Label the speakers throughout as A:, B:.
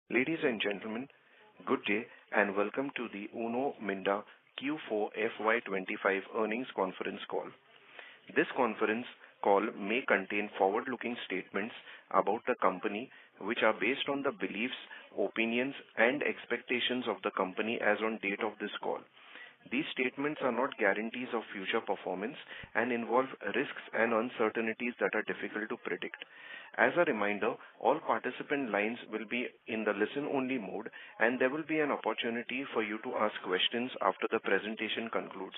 A: Ladies and gentlemen, good day and welcome to the UNO Minda Q4 FY-25 earnings conference call. This conference call may contain forward-looking statements about the company which are based on the beliefs, opinions and expectations of the company as on date of this call. These statements are not guarantees of future performance and involve risks and uncertainties that are difficult to predict. As a reminder, all participant lines will be in the listen-only mode, and there will be an opportunity for you to ask questions after the presentation concludes.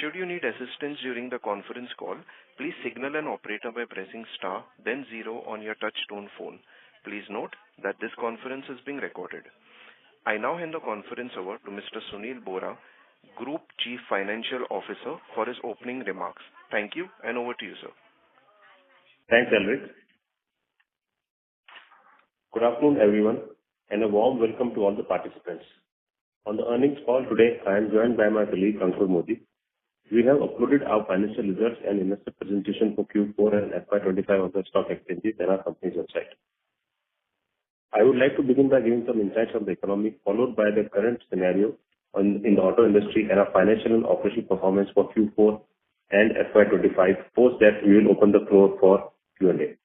A: Should you need assistance during the conference call, please signal an operator by pressing star, then 0 on your touch-tone phone. Please note that this conference is being recorded. I now hand the conference over to Mr. Sunil Bora, Group Chief Financial Officer, for his opening remarks. Thank you, and over to you, sir.
B: Thanks, Elric. Good afternoon, everyone, and a warm welcome to all the participants. On the earnings call today, I am joined by my colleague, Ankur Modi. We have uploaded our financial results and investor presentation for Q4 and FY25 on the stock exchanges and our company's website. I would like to begin by giving some insights on the economy, followed by the current scenario in the auto industry and our financial and operational performance for Q4 and FY25. Post that, we will open the floor for Q&A.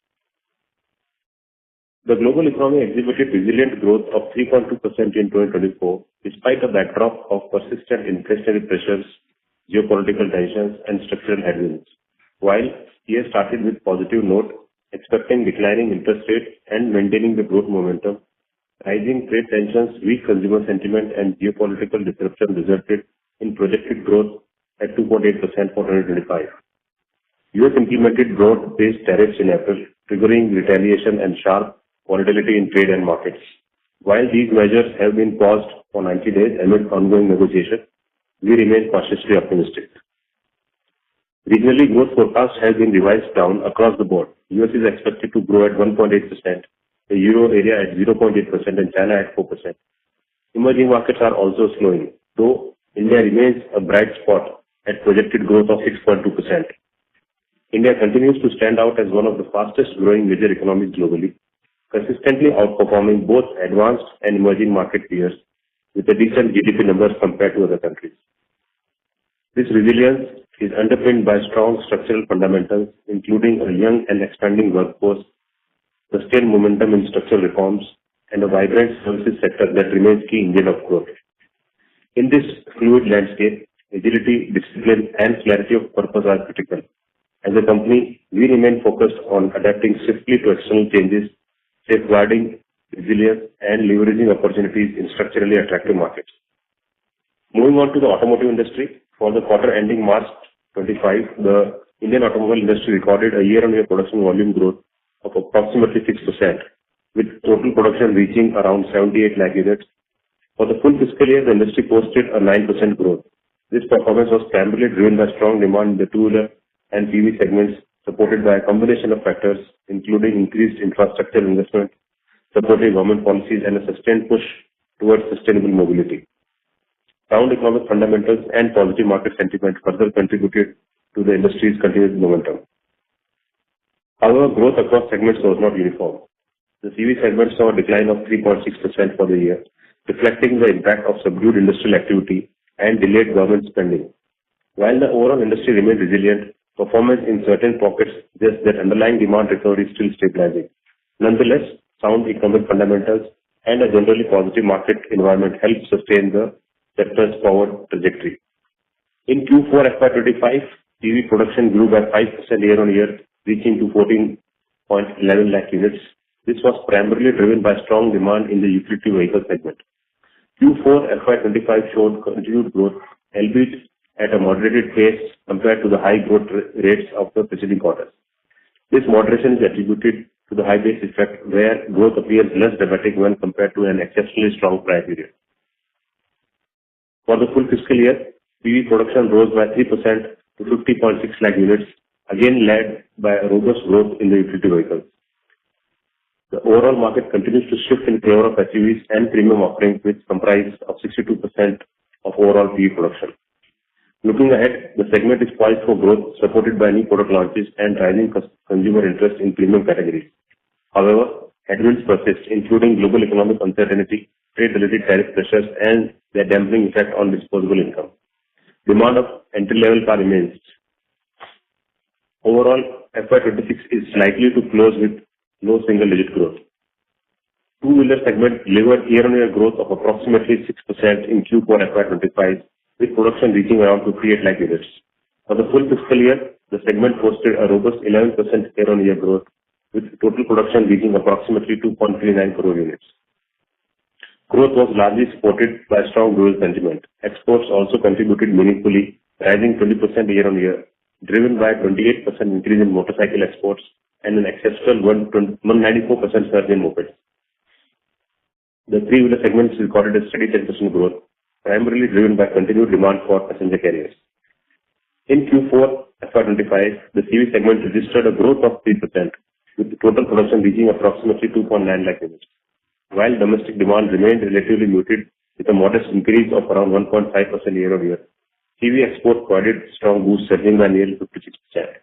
B: The global economy exhibited resilient growth of 3.2% in 2024, despite a backdrop of persistent inflationary pressures, geopolitical tensions, and structural headwinds. While year started with positive note, expecting declining interest rates and maintaining the growth momentum, rising trade tensions, weak consumer sentiment, and geopolitical disruption resulted in projected growth at 2.8% for 2025. US implemented broad-based tariffs in April, triggering retaliation and sharp volatility in trade and markets. While these measures have been paused for 90 days amid ongoing negotiations, we remain cautiously optimistic. Regionally, growth forecasts have been revised down across the board. US is expected to grow at 1.8%, the Euro area at 0.8%, and China at 4%. Emerging markets are also slowing, though India remains a bright spot at projected growth of 6.2%. India continues to stand out as one of the fastest growing major economies globally, consistently outperforming both advanced and emerging market peers with a decent GDP numbers compared to other countries. This resilience is underpinned by strong structural fundamentals, including a young and expanding workforce, sustained momentum in structural reforms, and a vibrant services sector that remains key engine of growth. In this fluid landscape, agility, discipline, and clarity of purpose are critical. As a company, we remain focused on adapting swiftly to external changes, safeguarding resilience, and leveraging opportunities in structurally attractive markets. Moving on to the automotive industry, for the quarter ending March 25, the Indian automobile industry recorded a year-on-year production volume growth of approximately 6%, with total production reaching around 78 lakh units. For the full fiscal year, the industry posted a 9% growth. This performance was primarily driven by strong demand in the two-wheeler and PV segments, supported by a combination of factors, including increased infrastructure investment, supportive government policies, and a sustained push towards sustainable mobility. Sound economic fundamentals and positive market sentiment further contributed to the industry's continued momentum. However, growth across segments was not uniform. The CV segment saw a decline of 3.6% for the year, reflecting the impact of subdued industrial activity and delayed government spending. While the overall industry remained resilient, performance in certain pockets suggests that underlying demand recovery is still stabilizing. Nonetheless, sound economic fundamentals and a generally positive market environment help sustain the sector's forward trajectory. In Q4 FY25, PV production grew by 5% year-on-year, reaching to 14.11 lakh units. This was primarily driven by strong demand in the utility vehicle segment. Q4 FY25 showed continued growth, albeit at a moderated pace compared to the high growth rates of the preceding quarters. This moderation is attributed to the high base effect, where growth appears less dramatic when compared to an exceptionally strong prior period. For the full fiscal year, PV production rose by 3% to 50.6 lakh units, again led by a robust growth in the utility vehicles. The overall market continues to shift in favor of SUVs and premium offerings, which comprise of 62% of overall PV production. Looking ahead, the segment is poised for growth, supported by new product launches and rising consumer interest in premium categories. However, headwinds persist, including global economic uncertainty, trade-related tariff pressures, and their dampening effect on disposable income. Demand of entry-level car remains. Overall, FY26 is likely to close with low single-digit growth. Two-wheeler segment delivered year-on-year growth of approximately 6% in Q4 FY25, with production reaching around 58 lakh units. For the full fiscal year, the segment posted a robust 11% year-on-year growth, with total production reaching approximately 2.39 crore units. Growth was largely supported by strong rural sentiment. Exports also contributed meaningfully, rising 20% year-on-year, driven by a 28% increase in motorcycle exports and an exceptional 194% surge in mopeds. The three-wheeler segments recorded a steady 10% growth, primarily driven by continued demand for passenger carriers. In Q4 FY25, the CV segment registered a growth of 3%, with total production reaching approximately 2.9 lakh units. While domestic demand remained relatively muted, with a modest increase of around 1.5% year-on-year, CV export provided strong boost, surging by nearly 56%.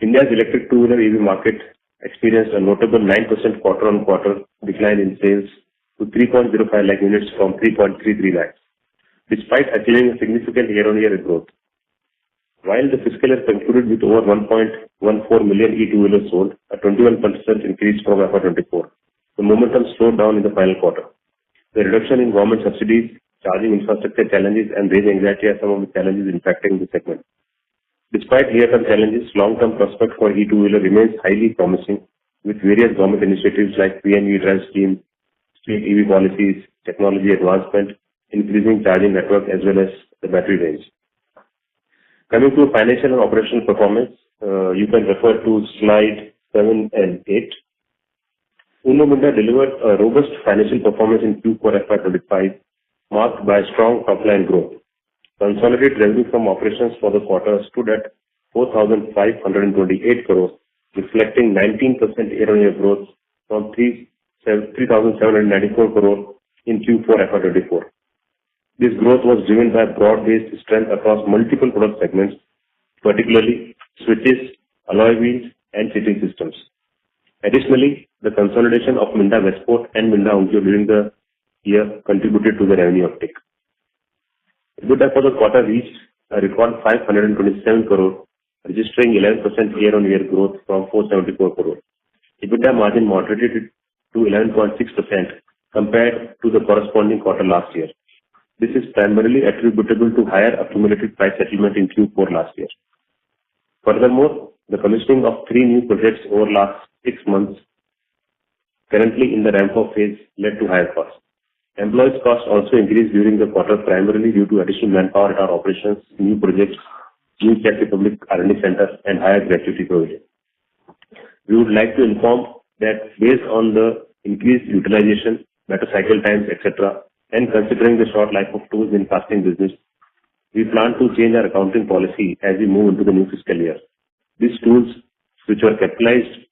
B: India's electric two-wheeler EV market experienced a notable 9% quarter-on-quarter decline in sales to 3.05 lakh units from 3.33 lakhs, despite achieving a significant year-on-year growth. While the fiscal year concluded with over 1.14 million e-two-wheelers sold, a 21% increase from FY24, the momentum slowed down in the final quarter. The reduction in government subsidies, charging infrastructure challenges, and range anxiety are some of the challenges impacting the segment. Despite near-term challenges, long-term prospect for e-two-wheeler remains highly promising, with various government initiatives like PM E-Drive scheme, state EV policies, technology advancement, increasing charging network, as well as the battery range. Coming to financial and operational performance, you can refer to slide 7 and 8. Uno Minda delivered a robust financial performance in Q4 FY25, marked by strong top-line growth. Consolidated revenue from operations for the quarter stood at 4,528 crores, reflecting 19% year-on-year growth from 3,794 crores in Q4 FY24. This growth was driven by broad-based strength across multiple product segments, particularly switches, alloy wheels, and seating systems. Additionally, the consolidation of Minda Westport and Minda Onkyo during the year contributed to the revenue uptick. EBITDA for the quarter reached a record 527 crore, registering 11% year-on-year growth from 474 crore. EBITDA margin moderated to 11.6% compared to the corresponding quarter last year. This is primarily attributable to higher accumulated price settlement in Q4 last year. Furthermore, the commissioning of 3 new projects over last 6 months, currently in the ramp-up phase, led to higher costs. Employees' costs also increased during the quarter, primarily due to additional manpower at our operations, new projects, new Czech Republic R&D center, and higher gratuity provision. We would like to inform that based on the increased utilization, better cycle times, etc., and considering the short life of tools in casting business, we plan to change our accounting policy as we move into the new fiscal year. These tools, which were capitalized,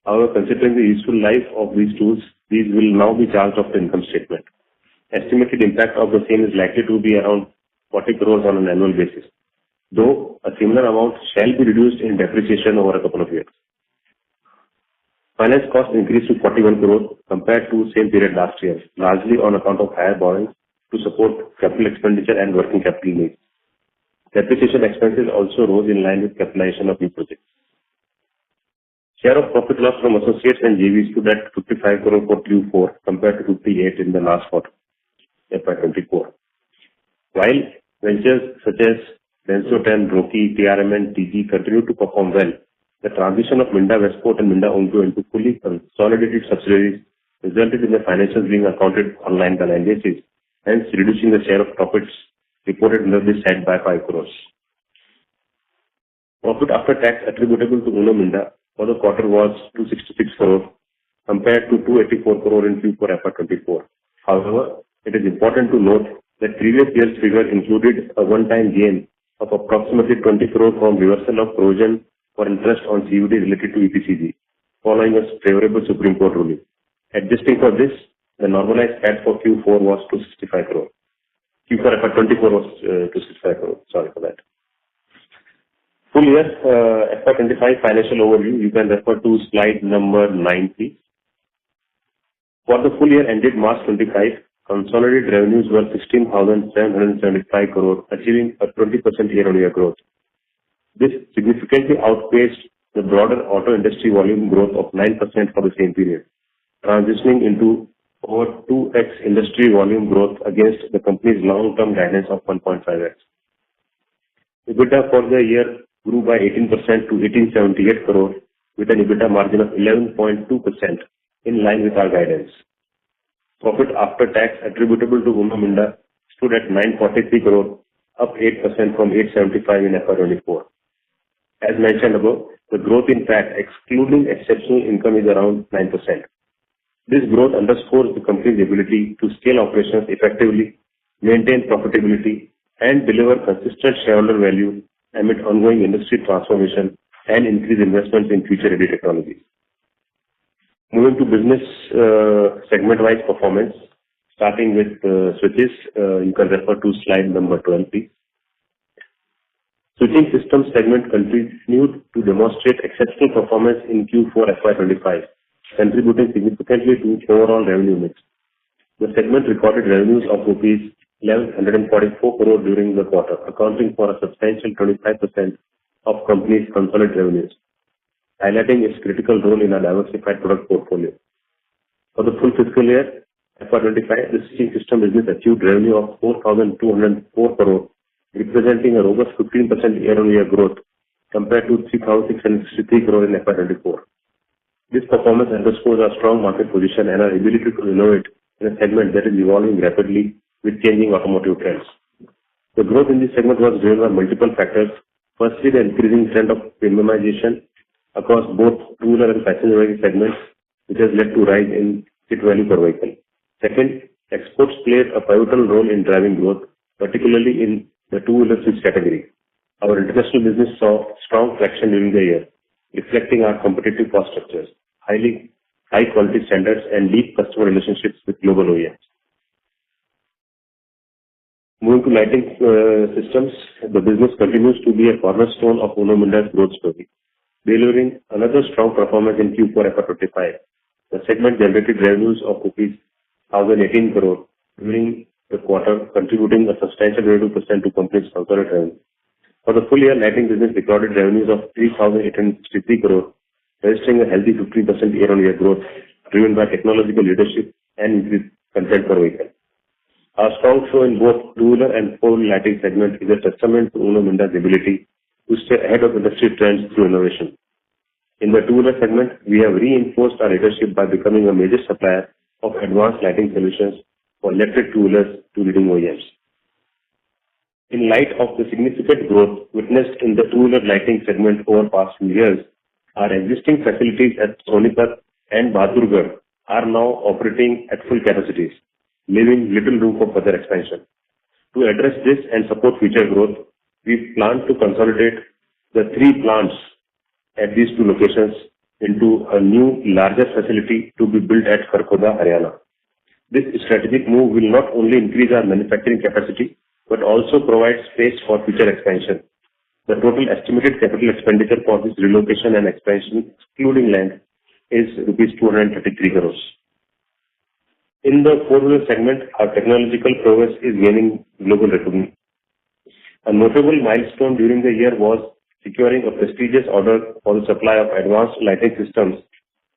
B: however, considering the useful life of these tools, these will now be charged off the income statement. Estimated impact of the same is likely to be around 40 crores on an annual basis, though a similar amount shall be reduced in depreciation over a couple of years. Finance costs increased to 41 crores compared to same period last year, largely on account of higher borrowings to support capital expenditure and working capital needs. Depreciation expenses also rose in line with capitalization of new projects. Share of profit loss from associates and JVs stood at 55 crore for Q4 compared to 58 in the last quarter, FY24. While ventures such as Denso 10, Roki, TRM, and TG continue to perform well, the transition of Minda Westport and Minda Onkyo into fully consolidated subsidiaries resulted in the financials being accounted on line by line basis, hence reducing the share of profits reported under this head by 5 crores. Profit after tax attributable to Uno Minda for the quarter was 266 crore compared to 284 crore in Q4 FY24. However, it is important to note that previous year's figure included a one-time gain of approximately 20 crore from reversal of provision for interest on CUD related to EPCG, following a favorable Supreme Court ruling. Adjusting for this, the normalized PAT for Q4 was 265 crore. Q4 FY24 was 265 crore. Sorry for that. Full year FY25 financial overview, you can refer to slide number 9, please. For the full year ended March 25, consolidated revenues were 16,775 crore, achieving a 20% year-on-year growth. This significantly outpaced the broader auto industry volume growth of 9% for the same period, transitioning into over 2x industry volume growth against the company's long-term guidance of 1.5x. EBITDA for the year grew by 18% to 1,878 crore, with an EBITDA margin of 11.2%, in line with our guidance. Profit after tax attributable to Uno Minda stood at 943 crore, up 8% from 875 in FY-2024. As mentioned above, the growth in PAT, excluding exceptional income, is around 9%. This growth underscores the company's ability to scale operations effectively, maintain profitability, and deliver consistent shareholder value amid ongoing industry transformation and increased investments in future-ready technologies. Moving to business segment-wise performance, starting with switches, you can refer to slide number 12, please. Switching systems segment continued to demonstrate exceptional performance in Q4 FY25, contributing significantly to overall revenue mix. The segment recorded revenues of rupees 1,144 crore during the quarter, accounting for a substantial 25% of company's consolidated revenues, highlighting its critical role in a diversified product portfolio. For the full fiscal year FY25, the switching system business achieved revenue of 4,204 crore, representing a robust 15% year-on-year growth compared to 3,663 crore in FY24. This performance underscores our strong market position and our ability to innovate in a segment that is evolving rapidly with changing automotive trends. The growth in this segment was driven by multiple factors. Firstly, the increasing trend of premiumization across both two-wheeler and passenger vehicle segments, which has led to a rise in kit value per vehicle. Second, exports played a pivotal role in driving growth, particularly in the two-wheeler switch category. Our international business saw strong traction during the year, reflecting our competitive cost structures, high quality standards, and deep customer relationships with global OEMs. Moving to lighting systems, the business continues to be a cornerstone of Uno Minda's growth story, delivering another strong performance in Q4 FY25. The segment generated revenues of rupees 1,018 crore during the quarter, contributing a substantial 22% to company's consolidated revenue. For the full year, lighting business recorded revenues of 3,863 crore, registering a healthy 15% year-on-year growth, driven by technological leadership and increased content per vehicle. Our strong show in both two-wheeler and four-wheeler lighting segment is a testament to Uno Minda's ability to stay ahead of industry trends through innovation. In the two-wheeler segment, we have reinforced our leadership by becoming a major supplier of advanced lighting solutions for electric two-wheelers to leading OEMs. In light of the significant growth witnessed in the two-wheeler lighting segment over the past few years, our existing facilities at Sonipat and Bahadurgarh are now operating at full capacities, leaving little room for further expansion. To address this and support future growth, we plan to consolidate the 3 plants at these 2 locations into a new, larger facility to be built at Kharkhoda, Haryana. This strategic move will not only increase our manufacturing capacity, but also provide space for future expansion. The total estimated capital expenditure for this relocation and expansion, excluding land, is rupees 233 crores. In the four-wheeler segment, our technological progress is gaining global recognition. A notable milestone during the year was securing a prestigious order for the supply of advanced lighting systems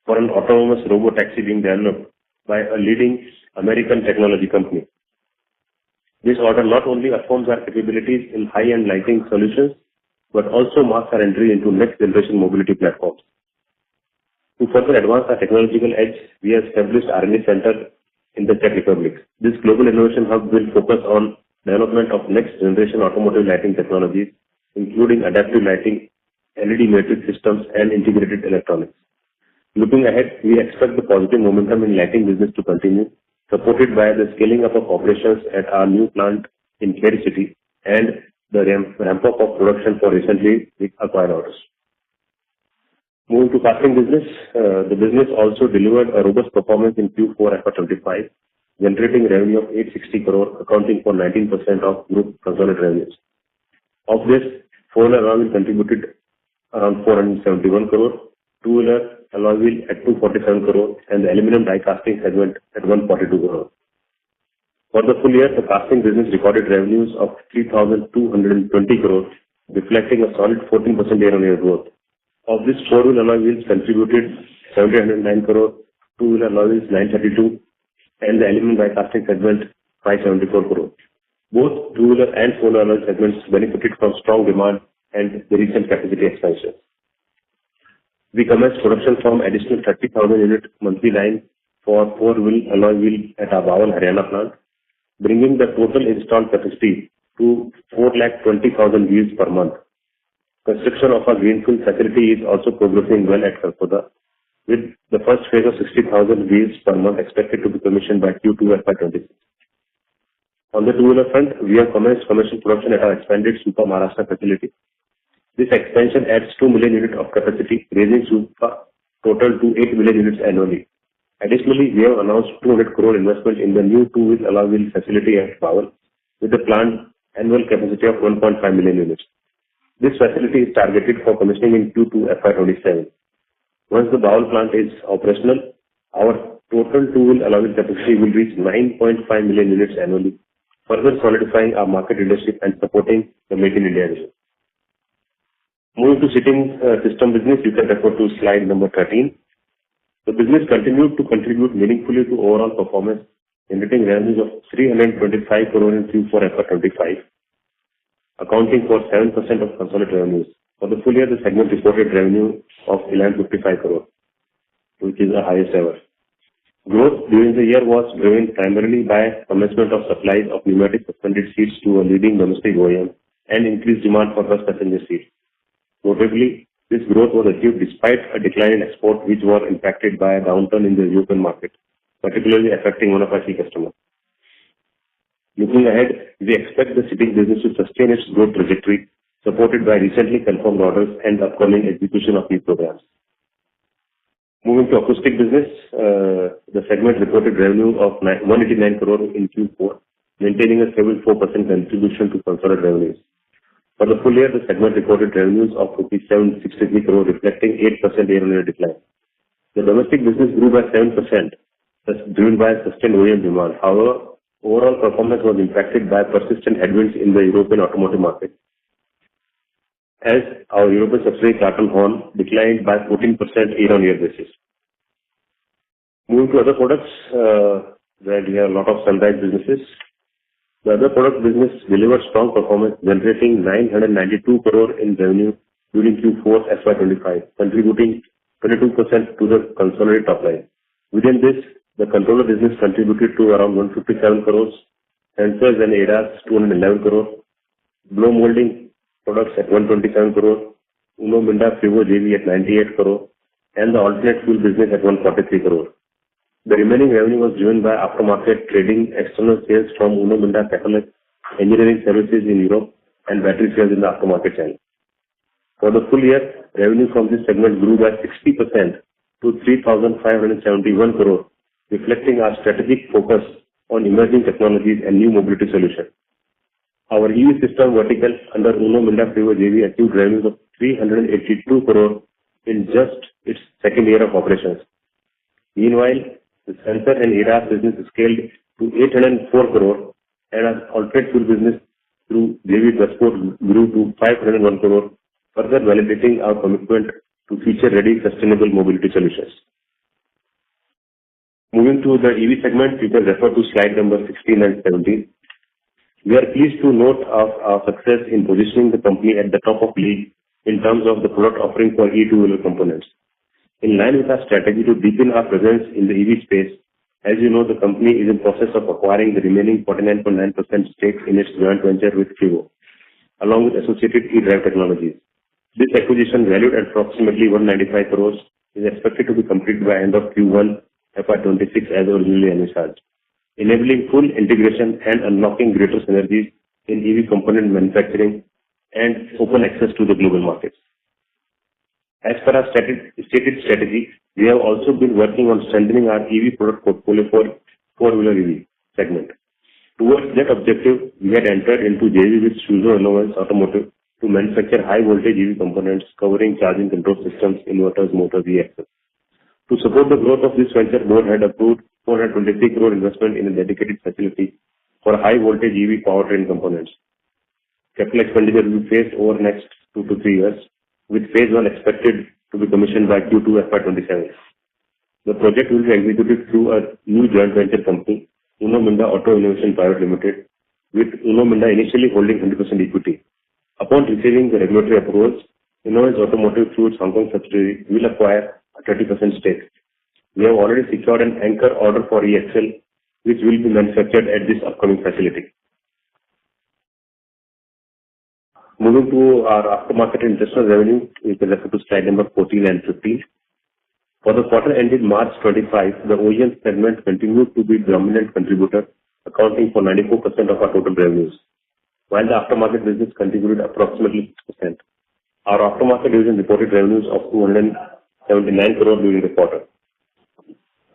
B: for an autonomous robotaxi being developed by a leading American technology company. This order not only affirms our capabilities in high-end lighting solutions, but also marks our entry into next-generation mobility platforms. To further advance our technological edge, we have established R&D Center in the Czech Republic. This global innovation hub will focus on development of next-generation automotive lighting technologies, including adaptive lighting, LED matrix systems, and integrated electronics. Looking ahead, we expect the positive momentum in lighting business to continue, supported by the scaling up of operations at our new plant in Khed City and the ramp-up of production for recently acquired orders. Moving to casting business, the business also delivered a robust performance in Q4 FY25, generating revenue of 860 crore, accounting for 19% of group consolidated revenues. Of this, four-wheeler alloy contributed around 471 crore, two-wheeler alloy wheel at 247 crore and the aluminum die casting segment at 142 crore. For the full year, the casting business recorded revenues of 3,220 crore, reflecting a solid 14% year-on-year growth. Of this, four-wheel alloy wheels contributed 709 crore, two-wheel alloy wheels 932, and the aluminum die casting segment 574 crore. Both two-wheeler and four-wheeler alloy segments benefited from strong demand and the recent capacity expansion. We commenced production from additional 30,000 unit monthly line for four-wheel alloy wheel at our Bawal, Haryana plant, bringing the total installed capacity to 420,000 wheels per month. Construction of our greenfield facility is also progressing well at Kharkhoda, with the first phase of 60,000 wheels per month expected to be commissioned by Q2 FY-2026. On the two-wheeler front, we have commenced commercial production at our expanded Supa, Maharashtra facility. This expansion adds 2 million units of capacity, raising Supa total to 8 million units annually. Additionally, we have announced 200 crore investment in the new two-wheel alloy wheel facility at Bawal, with a planned annual capacity of 1.5 million units. This facility is targeted for commissioning in Q2 FY27. Once the Bawal plant is operational, our total two-wheel alloy wheel capacity will reach 9.5 million units annually, further solidifying our market leadership and supporting the Make in India vision. Moving to seating system business, you can refer to slide number 13. The business continued to contribute meaningfully to overall performance, generating revenues of 325 crore in Q4 FY25, accounting for 7% of consolidated revenues. For the full year, the segment reported revenue of 1155 crore, which is the highest ever. Growth during the year was driven primarily by commencement of supplies of pneumatic suspended seats to a leading domestic OEM and increased demand for bus passenger seats. Notably, this growth was achieved despite a decline in export, which was impacted by a downturn in the European market, particularly affecting one of our key customers. Looking ahead, we expect the seating business to sustain its growth trajectory, supported by recently confirmed orders and upcoming execution of new programs. Moving to acoustic business, the segment reported revenue of 189 crore in Q4, maintaining a stable 4% contribution to consolidated revenues. For the full year, the segment recorded revenues of 763 crore, reflecting 8% year-on-year decline. The domestic business grew by 7%, thus driven by sustained OEM demand. However, overall performance was impacted by persistent headwinds in the European automotive market, as our European subsidiary Clarton Horn declined by 14% year-on-year basis. Moving to other products, where we have a lot of sunrise businesses. The other product business delivered strong performance, generating 992 crore in revenue during Q4 FY25, contributing 22% to the consolidated top line. Within this, the controller business contributed to around 157 crores, sensors and ADAS 211 crore, blow molding products at 127 crore, Uno Minda Freevo JV at 98 crore, and the alternate fuel business at 143 crore. The remaining revenue was driven by aftermarket trading, external sales from Uno Minda catalyst, engineering services in Europe, and battery sales in the aftermarket channel. For the full year, revenue from this segment grew by 60% to 3,571 crore, reflecting our strategic focus on emerging technologies and new mobility solutions. Our EV system vertical under Uno Minda Freevo JV achieved revenues of 382 crore in just its second year of operations. Meanwhile, the sensor and ADAS business scaled to 804 crore, and our alternate fuel business through JV Transport grew to 501 crore, further validating our commitment to future-ready sustainable mobility solutions. Moving to the EV segment, you can refer to slide number 16 and 17. We are pleased to note of our success in positioning the company at the top of league in terms of the product offering for e-two-wheeler components. In line with our strategy to deepen our presence in the EV space, as you know, the company is in process of acquiring the remaining 49.9% stake in its joint venture with Freevo, along with associated e-drive technologies. This acquisition, valued at approximately 195 crores, is expected to be completed by end of Q1 FY26 as originally envisaged, enabling full integration and unlocking greater synergies in EV component manufacturing and open access to the global markets. As per our stated strategy, we have also been working on strengthening our EV product portfolio for four-wheeler EV segment. Towards that objective, we had entered into JV with Suzhou Inovance Automotive to manufacture high-voltage EV components covering charging control systems, inverters, motors, e-axles. To support the growth of this venture, board had approved 423 crore investment in a dedicated facility for high voltage EV powertrain components. Capital expenditure will be phased over next 2 to 3 years, with phase 1 expected to be commissioned by Q2 FY-2027. The project will be executed through a new joint venture company, Minda Auto Innovation Private Limited, with Minda initially holding 100% equity. Upon receiving the regulatory approvals, Innoviz Automotive through its Hong Kong subsidiary will acquire a 30% stake. We have already secured an anchor order for e-axle, which will be manufactured at this upcoming facility. Moving to our aftermarket international revenue, we can refer to slide number 14 and 15. For the quarter ended March 25, the OEM segment continued to be the dominant contributor, accounting for 94% of our total revenues, while the aftermarket business contributed approximately 6%. Our aftermarket division reported revenues of 279 crore during the quarter.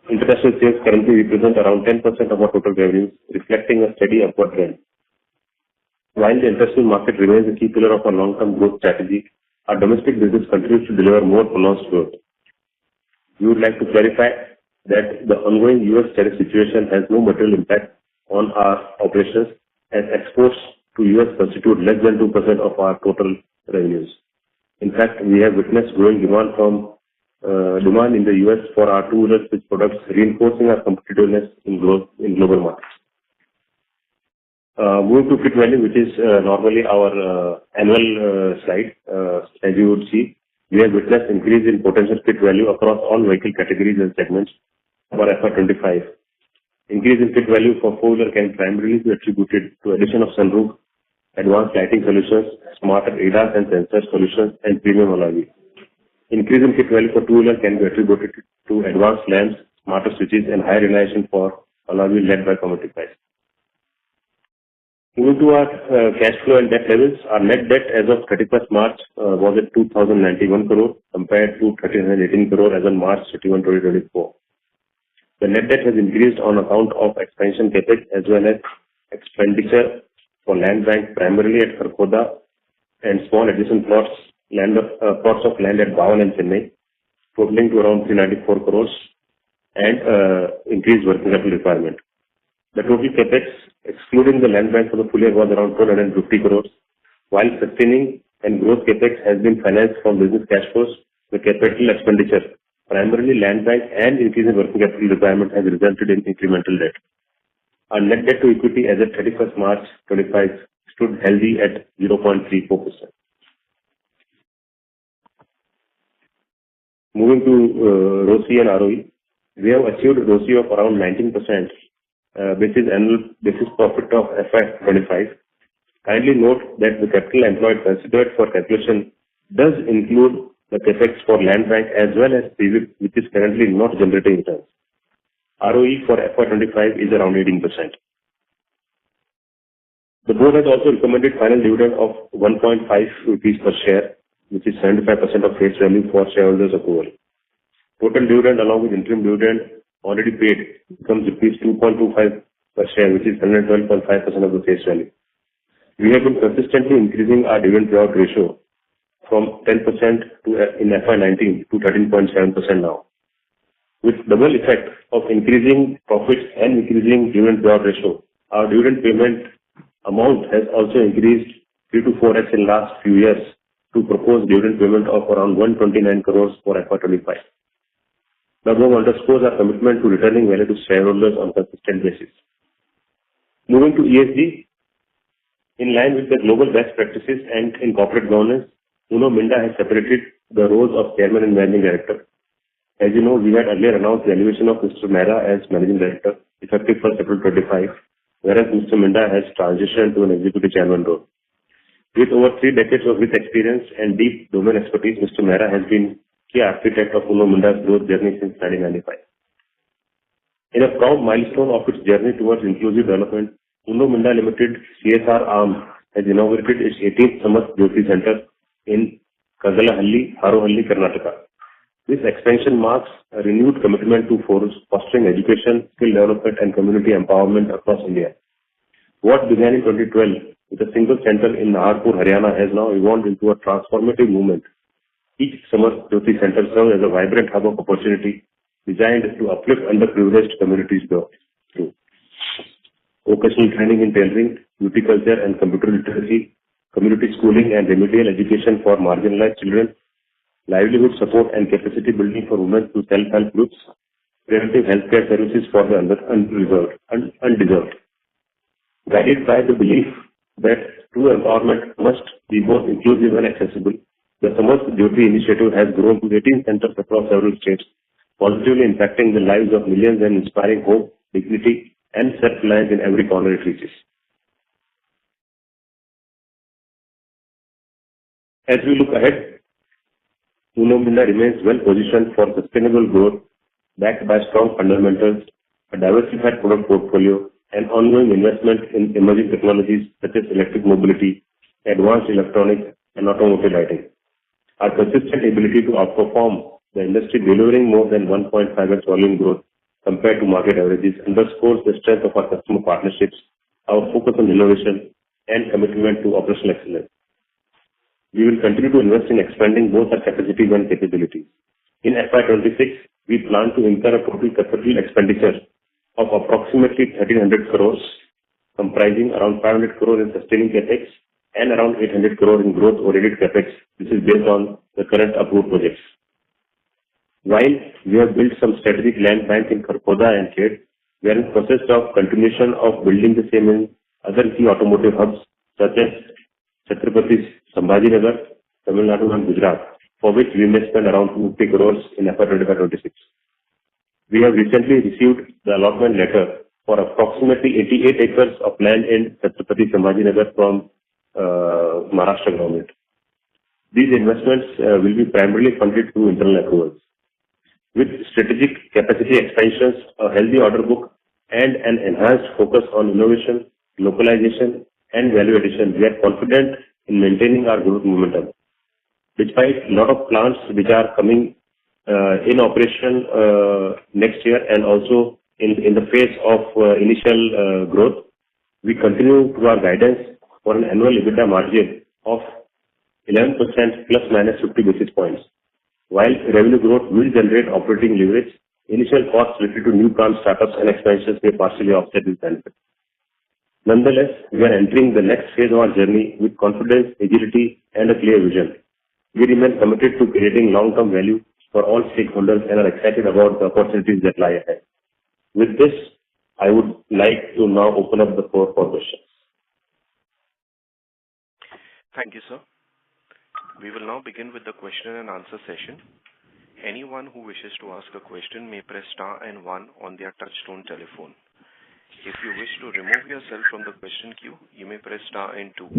B: International sales currently represent around 10% of our total revenues, reflecting a steady upward trend. While the international market remains a key pillar of our long-term growth strategy, our domestic business continues to deliver more pronounced growth. We would like to clarify that the ongoing US tariff situation has no material impact on our operations, as exports to US constitute less than 2% of our total revenues. In fact, we have witnessed growing demand in the US for our two-wheeler switch products, reinforcing our competitiveness in global markets. Moving to kit value, which is normally our annual slide, as you would see, we have witnessed increase in potential kit value across all vehicle categories and segments for FY25. Increase in kit value for four-wheeler can primarily be attributed to addition of sunroof, advanced lighting solutions, smarter ADAS and sensor solutions, and premium alloy wheels. Increase in kit value for two-wheeler can be attributed to advanced lamps, smarter switches, and higher realization for alloy wheel led by commodity price. Moving to our cash flow and debt levels, our net debt as of 31st March was at 2,091 crore compared to 1,318 crore as on March 31, 2024. The net debt has increased on account of expansion capex as well as expenditure for land bank primarily at Kharkhoda and small adjacent plots of land at Bhawan and Chennai, totaling to around 394 crores and increased working capital requirement. The total capex, excluding the land bank for the full year, was around 450 crores. While sustaining and growth capex has been financed from business cash flows, the capital expenditure, primarily land bank and increase in working capital requirement, has resulted in incremental debt. Our net debt to equity as of 31st March 25 stood healthy at 0.34%. Moving to ROCE and ROE, we have achieved ROCE of around 19%. Basis profit of FY25. Kindly note that the capital employed considered for calculation does include the capex for land bank as well as PV, which is currently not generating returns. ROE for FY25 is around 18%. The board has also recommended final dividend of 1.5 rupees per share, which is 75% of face value for shareholders' approval. Total dividend along with interim dividend already paid becomes rupees 2.25 per share, which is 112.5% of the face value. We have been consistently increasing our dividend payout ratio from 10% in FY19 to 13.7% now. With double effect of increasing profits and increasing dividend payout ratio, our dividend payment amount has also increased 3 to 4x in last few years to propose dividend payment of around 129 crores for FY25. The above underscores our commitment to returning value to shareholders on a consistent basis. Moving to ESG, in line with the global best practices and in corporate governance, Minda has separated the roles of chairman and managing director. As you know, we had earlier announced the elevation of Mr. Mehra as managing director, effective 1st April 25, whereas Mr. Minda has transitioned to an executive chairman role. With over 3 decades of with experience and deep domain expertise, Mr. Mehra has been key architect of Minda's growth journey since 1995. In a proud milestone of its journey towards inclusive development, Minda Limited CSR arm has inaugurated its 18th Samarth Jyoti Center in Kagalahalli, Harohalli, Karnataka. This expansion marks a renewed commitment to fostering education, skill development, and community empowerment across India. What began in 2012 with a single center in Naharpur, Haryana, has now evolved into a transformative movement. Each Samarth Jyoti Center serves as a vibrant hub of opportunity, designed to uplift underprivileged communities through vocational training in tailoring, culture and computer literacy, community schooling and remedial education for marginalized children, livelihood support and capacity building for women through self-help groups, preventive healthcare services for the undeserved. Guided by the belief that true empowerment must be both inclusive and accessible, the Samarth Jyoti initiative has grown to 18 centers across several states, positively impacting the lives of millions and inspiring hope, dignity, and self-reliance in every corner it reaches. As we look ahead, Uno Minda remains well positioned for sustainable growth, backed by strong fundamentals, a diversified product portfolio, and ongoing investment in emerging technologies such as electric mobility, advanced electronics, and automotive lighting. Our consistent ability to outperform the industry, delivering more than 1.5x volume growth compared to market averages, underscores the strength of our customer partnerships, our focus on innovation, and commitment to operational excellence. We will continue to invest in expanding both our capacities and capabilities. In FY26, we plan to incur a total capital expenditure of approximately 1,300 crores, comprising around 500 crores in sustaining capex and around 800 crores in growth-oriented capex. This is based on the current approved projects. While we have built some strategic land bank in Kharkhoda and Khed, we are in the process of continuation of building the same in other key automotive hubs such as Chhatrapati Sambhajinagar, Tamil Nadu and Gujarat, for which we may spend around 250 crores in FY25-26. We have recently received the allotment letter for approximately 88 acres of land in Chhatrapati Sambhajinagar from Maharashtra government. These investments will be primarily funded through internal accruals. With strategic capacity expansions, a healthy order book, and an enhanced focus on innovation, localization, and value addition, we are confident in maintaining our growth momentum. Despite a lot of plants which are coming in operation next year and also in the phase of initial growth, we continue to our guidance for an annual EBITDA margin of 11% plus minus 50 basis points. While revenue growth will generate operating leverage, initial costs related to new plant startups and expansions may partially offset this benefit. Nonetheless, we are entering the next phase of our journey with confidence, agility, and a clear vision. We remain committed to creating long-term value for all stakeholders and are excited about the opportunities that lie ahead. With this, I would like to now open up the floor for questions.
A: Thank you, sir. We will now begin with the question and answer session. Anyone who wishes to ask a question may press star and 1 on their touchtone telephone. If you wish to remove yourself from the question queue, you may press star and 2.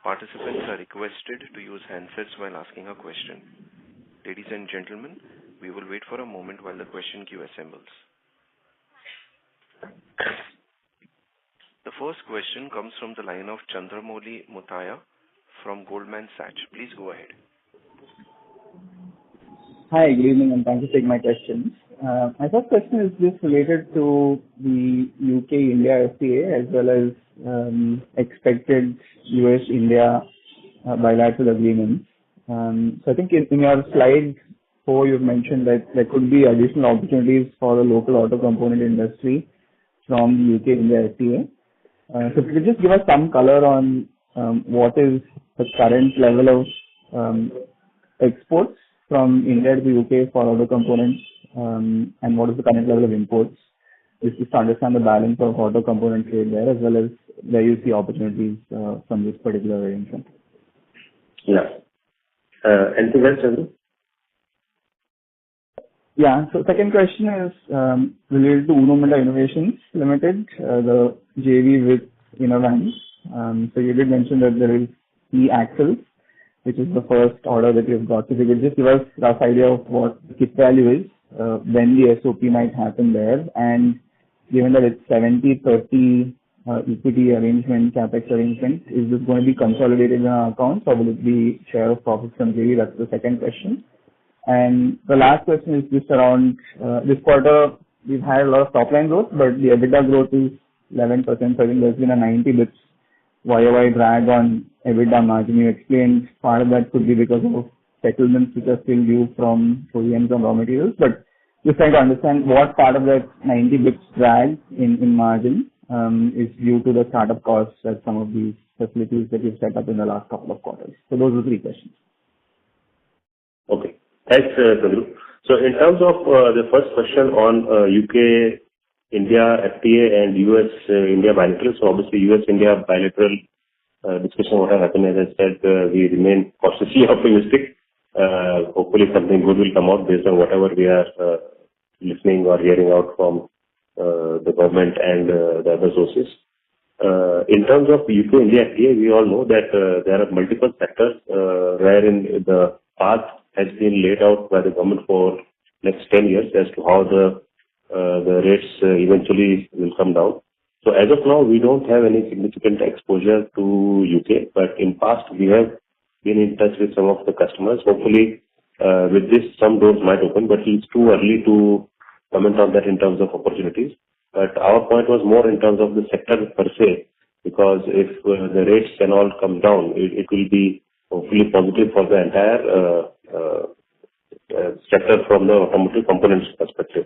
A: Participants are requested to use handsets while asking a question. Ladies and gentlemen, we will wait for a moment while the question queue assembles. The first question comes from the line of Chandramouli Muthiah from Goldman Sachs. Please go ahead.
C: Hi, good evening, and thank you for taking my questions. My first question is just related to the UK-India FTA as well as expected US-India bilateral agreements. So I think in your slide 4, you've mentioned that there could be additional opportunities for the local auto component industry from the UK-India FTA. So if you could just give us some color on what is the current level of exports from India to the UK for auto components, and what is the current level of imports, just to understand the balance of auto component trade there, as well as where you see opportunities from this particular arrangement.
B: Yeah. Anything else, Chandru?
C: Yeah. So second question is related to Uno Minda Innovations Limited, the JV with Innovans. So you did mention that there is e-axles, which is the first order that you've got. So if you could just give us a rough idea of what the kit value is, when the SOP might happen there, and given that it's 70-30 equity arrangement, capex arrangement, is this going to be consolidated in our accounts, or will it be share of profits from JV? That's the second question. And the last question is just around this quarter, we've had a lot of top line growth, but the EBITDA growth is 11%. So I think there's been a 90 bits YOY drag on EBITDA margin. You explained part of that could be because of settlements which are still due from OEMs on raw materials, but Just trying to understand what part of that 90 bits drag in margin is due to the startup costs at some of these facilities that you've set up in the last couple of quarters. So those are three questions.
B: Okay. Thanks, Sadhu. So in terms of the first question on UK, India FTA and US India bilateral. So obviously US India bilateral discussion what have happened, as I said, we remain cautiously optimistic. Hopefully something good will come out based on whatever we are listening or hearing out from the government and the other sources. In terms of UK-India FTA, we all know that there are multiple sectors wherein the path has been laid out by the government for next 10 years as to how the rates eventually will come down. So as of now, we don't have any significant exposure to UK, but in past we have been in touch with some of the customers. Hopefully, with this, some doors might open, but it's too early to comment on that in terms of opportunities. But our point was more in terms of the sector per se, because if the rates can all come down, it will be hopefully positive for the entire sector from the automotive components perspective.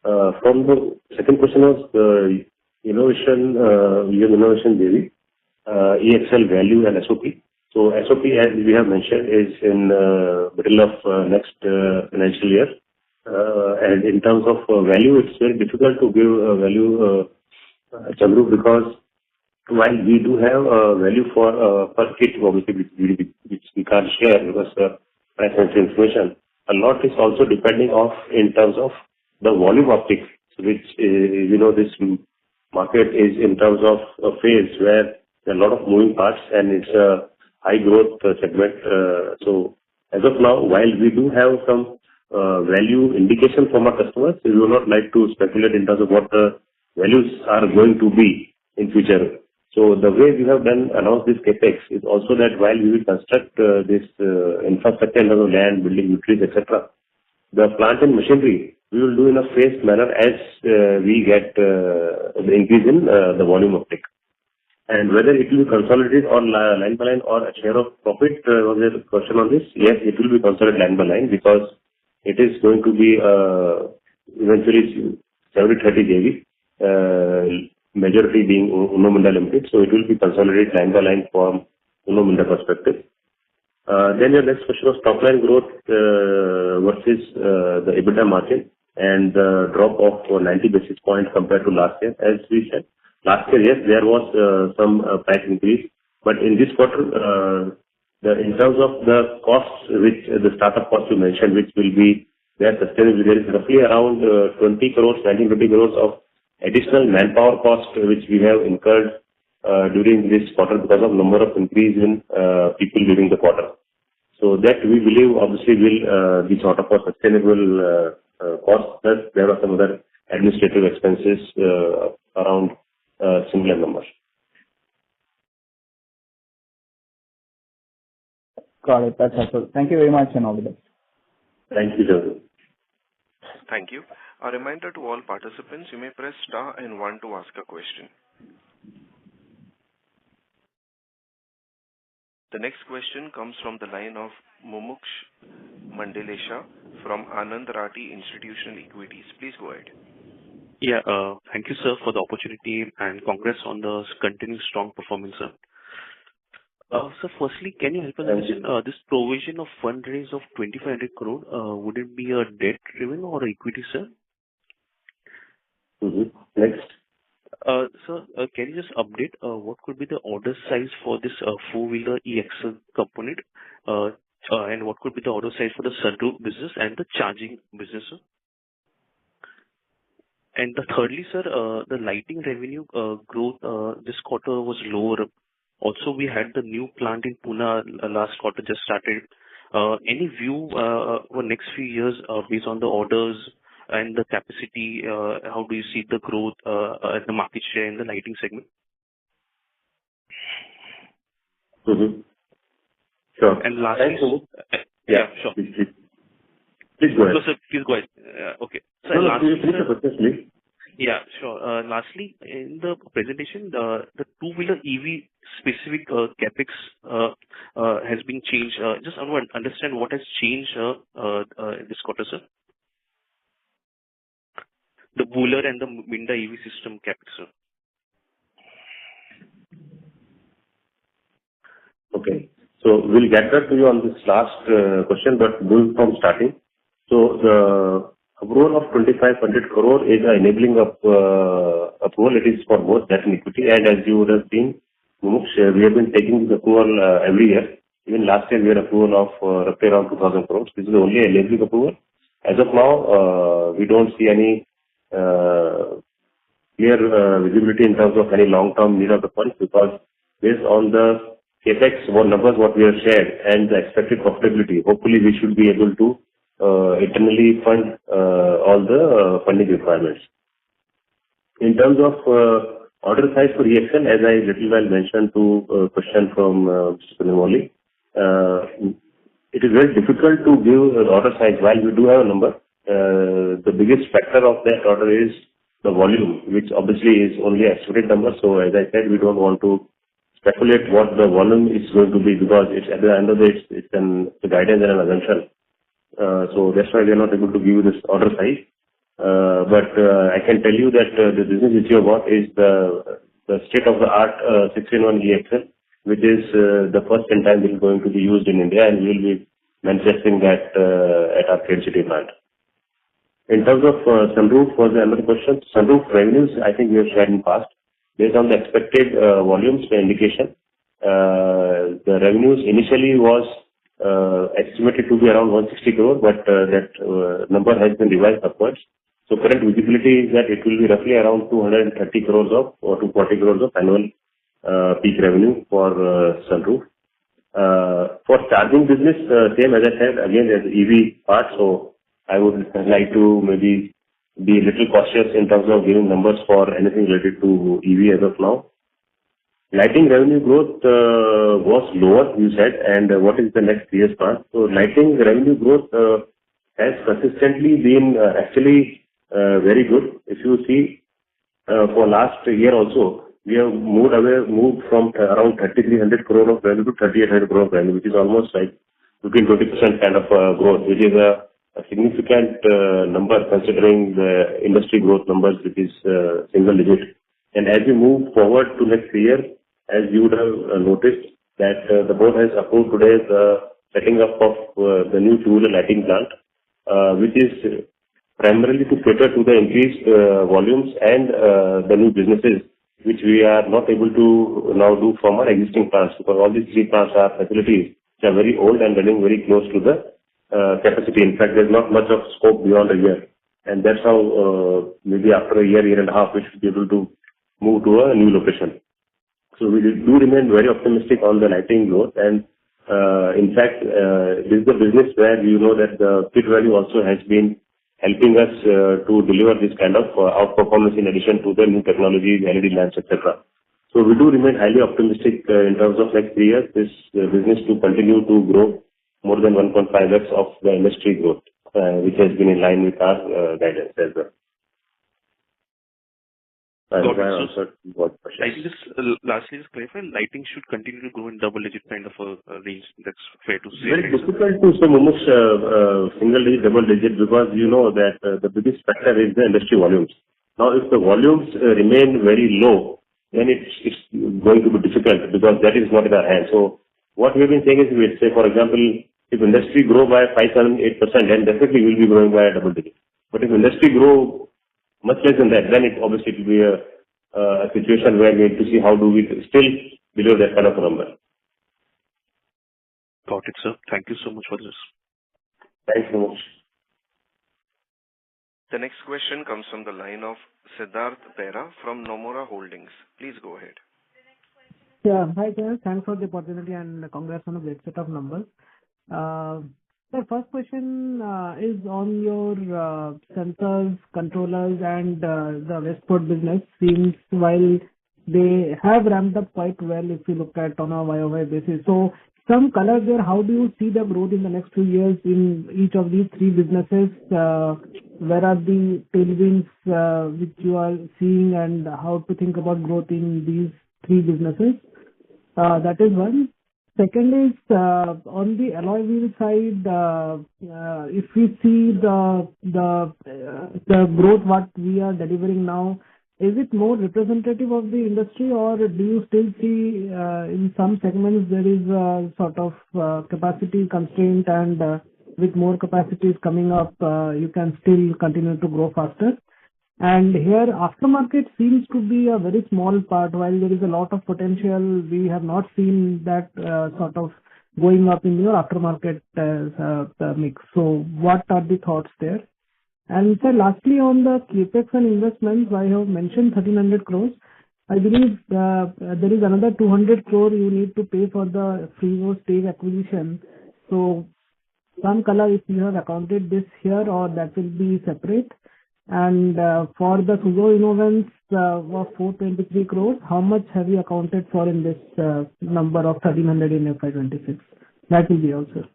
B: From the second question was the innovation, JV, EXL value and SOP. So SOP, as we have mentioned, is in middle of next financial year. And in terms of value, it's very difficult to give a value, Chandru, because while we do have a value for per kit, obviously, which we can't share because price sensitive information, a lot is also depending of in terms of the volume optics, which this market is in terms of a phase where there are a lot of moving parts and it's a high growth segment. So as of now, while we do have some value indication from our customers, we would not like to speculate in terms of what the values are going to be in future. So the way we have done announced this capex is also that while we will construct this infrastructure in terms of land, building, utilities, etc., the plant and machinery we will do in a phased manner as we get the increase in the volume of tech. And whether it will be consolidated on line by line or a share of profit, was there a question on this? Yes, it will be consolidated line by line because it is going to be eventually 70-30 JV, majority being Uno Minda Limited. So it will be consolidated line by line from Uno Minda perspective. Then your next question was top line growth versus the EBITDA margin and the drop of 90 basis points compared to last year. As we said, last year, yes, there was some price increase, but in this quarter, in terms of the costs, which the startup costs you mentioned, which will be there sustainably, there is roughly around 20 crores, 19-20 crores of additional manpower cost which we have incurred during this quarter because of number of increase in people during the quarter. So that we believe obviously will be sort of a sustainable cost. Plus there are some other administrative expenses around similar numbers.
C: Got it. That's helpful. Thank you very much and all the best.
B: Thank you, Joseph.
A: Thank you. A reminder to all participants, you may press star and 1 to ask a question. The next question comes from the line of Mumuksh Mandalesha from Anand Rathi Institutional Equities. Please go ahead.
D: Yeah, thank you, sir, for the opportunity and congrats on the continued strong performance, sir. So firstly, can you help us understand this provision of fundraise of 2,500 crore, would it be a debt driven or equity, sir?
B: Next.
D: Sir, can you just update what could be the order size for this four-wheeler EXL component and what could be the order size for the sunroof business and the charging business, sir? And thirdly, sir, the lighting revenue growth this quarter was lower. Also, we had the new plant in Pune last quarter just started. Any view for next few years based on the orders and the capacity? How do you see the growth at the market share in the lighting segment?
B: Sure.
D: And lastly, sure.
B: Please go ahead.
D: No, sir, please go ahead. Okay. So
B: lastly,
D: yeah, sure. Lastly, in the presentation, the two-wheeler EV specific capex has been changed. Just I want to understand what has changed in this quarter, sir. the Bowler and the Minda EV system CapEx, sir.
B: Okay. So we'll get back to you on this last question, but going from starting. So the approval of 2,500 crore is an enabling of approval. It is for both debt and equity. And as you would have seen, Mumuksh, we have been taking the approval every year. Even last year, we had approval of roughly around 2,000 crores. This is only enabling approval. As of now, we don't see any clear visibility in terms of any long-term need of the funds, because based on the CapEx numbers what we have shared and the expected profitability, hopefully we should be able to internally fund all the funding requirements. In terms of order size for EXL, as I little while mentioned to a question from Mr. Pinamoli, it is very difficult to give an order size. While we do have a number, the biggest factor of that order is the volume, which obviously is only a estimated number. So as I said, we don't want to speculate what the volume is going to be, because it's at the end of the day, it's a guidance and an assumption. So that's why we are not able to give you this order size. But I can tell you that the business which you have got is the state-of-the-art 6-in-1 EXL, which is the first in time it is going to be used in India, and we will be manufacturing that at our Khed City plant. In terms of sunroof, was another question. Sunroof revenues, I think we have shared in past. Based on the expected volumes for indication, the revenues initially was estimated to be around 160 crore, but that number has been revised upwards. So current visibility is that it will be roughly around 230 crores or 240 crores of annual peak revenue for sunroof. For charging business, same as I said, again, there's EV part, so I would like to maybe be a little cautious in terms of giving numbers for anything related to EV as of now. Lighting revenue growth was lower, you said, and what is the next year's plan? So lighting revenue growth has consistently been actually very good. If you see, for last year also, we have moved from around 3,300 crore of revenue to 3,800 crore of revenue, which is almost like 15-20% kind of growth, which is a significant number considering the industry growth numbers, which is single digit. And as we move forward to next year, as you would have noticed that the board has approved today the setting up of the new two-wheeler lighting plant, which is primarily to cater to the increased volumes and the new businesses, which we are not able to now do from our existing plants, because all these three plants are facilities which are very old and running very close to the capacity. In fact, there's not much of scope beyond a year. And that's how maybe after a year and a half, we should be able to move to a new location. So we do remain very optimistic on the lighting growth. And in fact, this is the business where you know that the kit value also has been helping us to deliver this kind of outperformance in addition to the new technologies, LED lamps, etc. So we do remain highly optimistic in terms of next 3 years, this business to continue to grow more than 1.5x of the industry growth, which has been in line with our guidance as well. I answered what question.
D: I think this, lastly, just clarify, lighting should continue to grow in double-digit kind of a range. That's fair to say.
B: Very difficult to say, Mumuksh, single-digit, double-digit, because you know that the biggest factor is the industry volumes. Now, if the volumes remain very low, then it's going to be difficult, because that is not in our hands. So what we've been saying is, we say, for example, if industry grow by 5, 7, 8%, then definitely we'll be growing by a double-digit. But if industry grow much less than that, then it obviously will be a situation where we have to see how do we still below that kind of a number.
D: Got it, sir. Thank you so much for this.
B: Thanks so much.
A: The next question comes from the line of Siddharth Bera from Nomura Holdings. Please go ahead.
E: Yeah. Hi, sir. Thanks for the opportunity and congrats on a great set of numbers. The first question is on your sensors, controllers, and the Westport business. Seems while they have ramped up quite well if you look at on a YOY basis. So some color there, how do you see the growth in the next 2 years in each of these three businesses? Where are the tailwinds which you are seeing, and how to think about growth in these three businesses? That is one. Second is on the alloy wheel side, if we see the growth what we are delivering now, is it more representative of the industry, or do you still see in some segments there is a sort of capacity constraint, and with more capacities coming up, you can still continue to grow faster? And here, aftermarket seems to be a very small part. While there is a lot of potential, we have not seen that sort of going up in your aftermarket mix. So what are the thoughts there? And sir, lastly, on the CapEx and investments, I have mentioned 1,300 crores. I believe there is another 200 crore you need to pay for the Freevo stake acquisition. So some color if you have accounted this here, or that will be separate. And for the Suzhou Innovance of 423 crores, how much have you accounted for in this number of 1,300 in FY26? That will be also.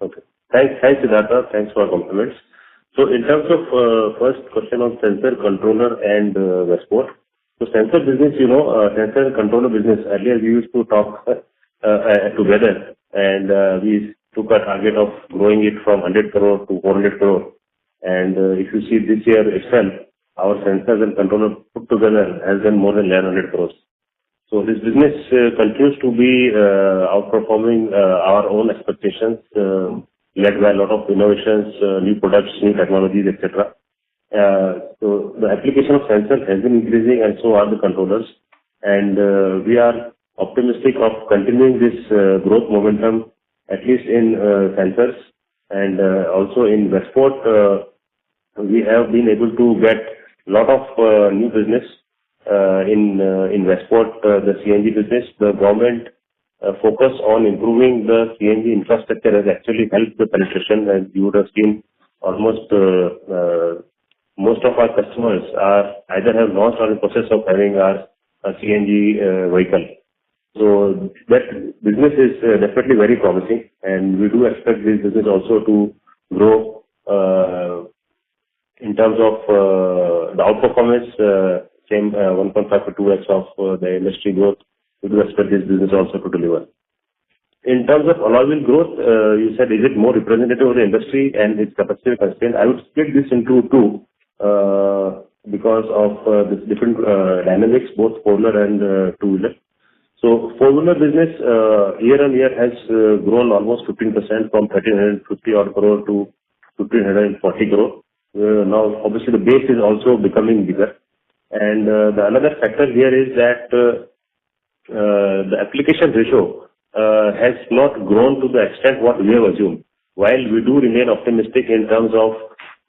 B: Okay. Thanks, Siddhartha. Thanks for compliments. So in terms of first question on sensor, controller, and Westport. So sensor business, sensor and controller business, earlier we used to talk together, and we took a target of growing it from 100 crore to 400 crore. And if you see this year itself, our sensors and controller put together has done more than 1,100 crores. So this business continues to be outperforming our own expectations, led by a lot of innovations, new products, new technologies, etc. So the application of sensors has been increasing, and so are the controllers. And we are optimistic of continuing this growth momentum, at least in sensors, and also in Westport. We have been able to get a lot of new business in Westport, the CNG business. The government focus on improving the CNG infrastructure has actually helped the penetration, and you would have seen almost most of our customers are either have launched or in the process of having a CNG vehicle. So that business is definitely very promising, and we do expect this business also to grow in terms of the outperformance, same 1.5 to 2x of the industry growth. We do expect this business also to deliver. In terms of alloy wheel growth, you said, is it more representative of the industry and its capacity constraint? I would split this into two because of this different dynamics, both four-wheeler and two-wheeler. So four-wheeler business year on year has grown almost 15% from 1,350 odd crore to 1,540 crore. Now, obviously, the base is also becoming bigger. And the another factor here is that the application ratio has not grown to the extent what we have assumed. While we do remain optimistic in terms of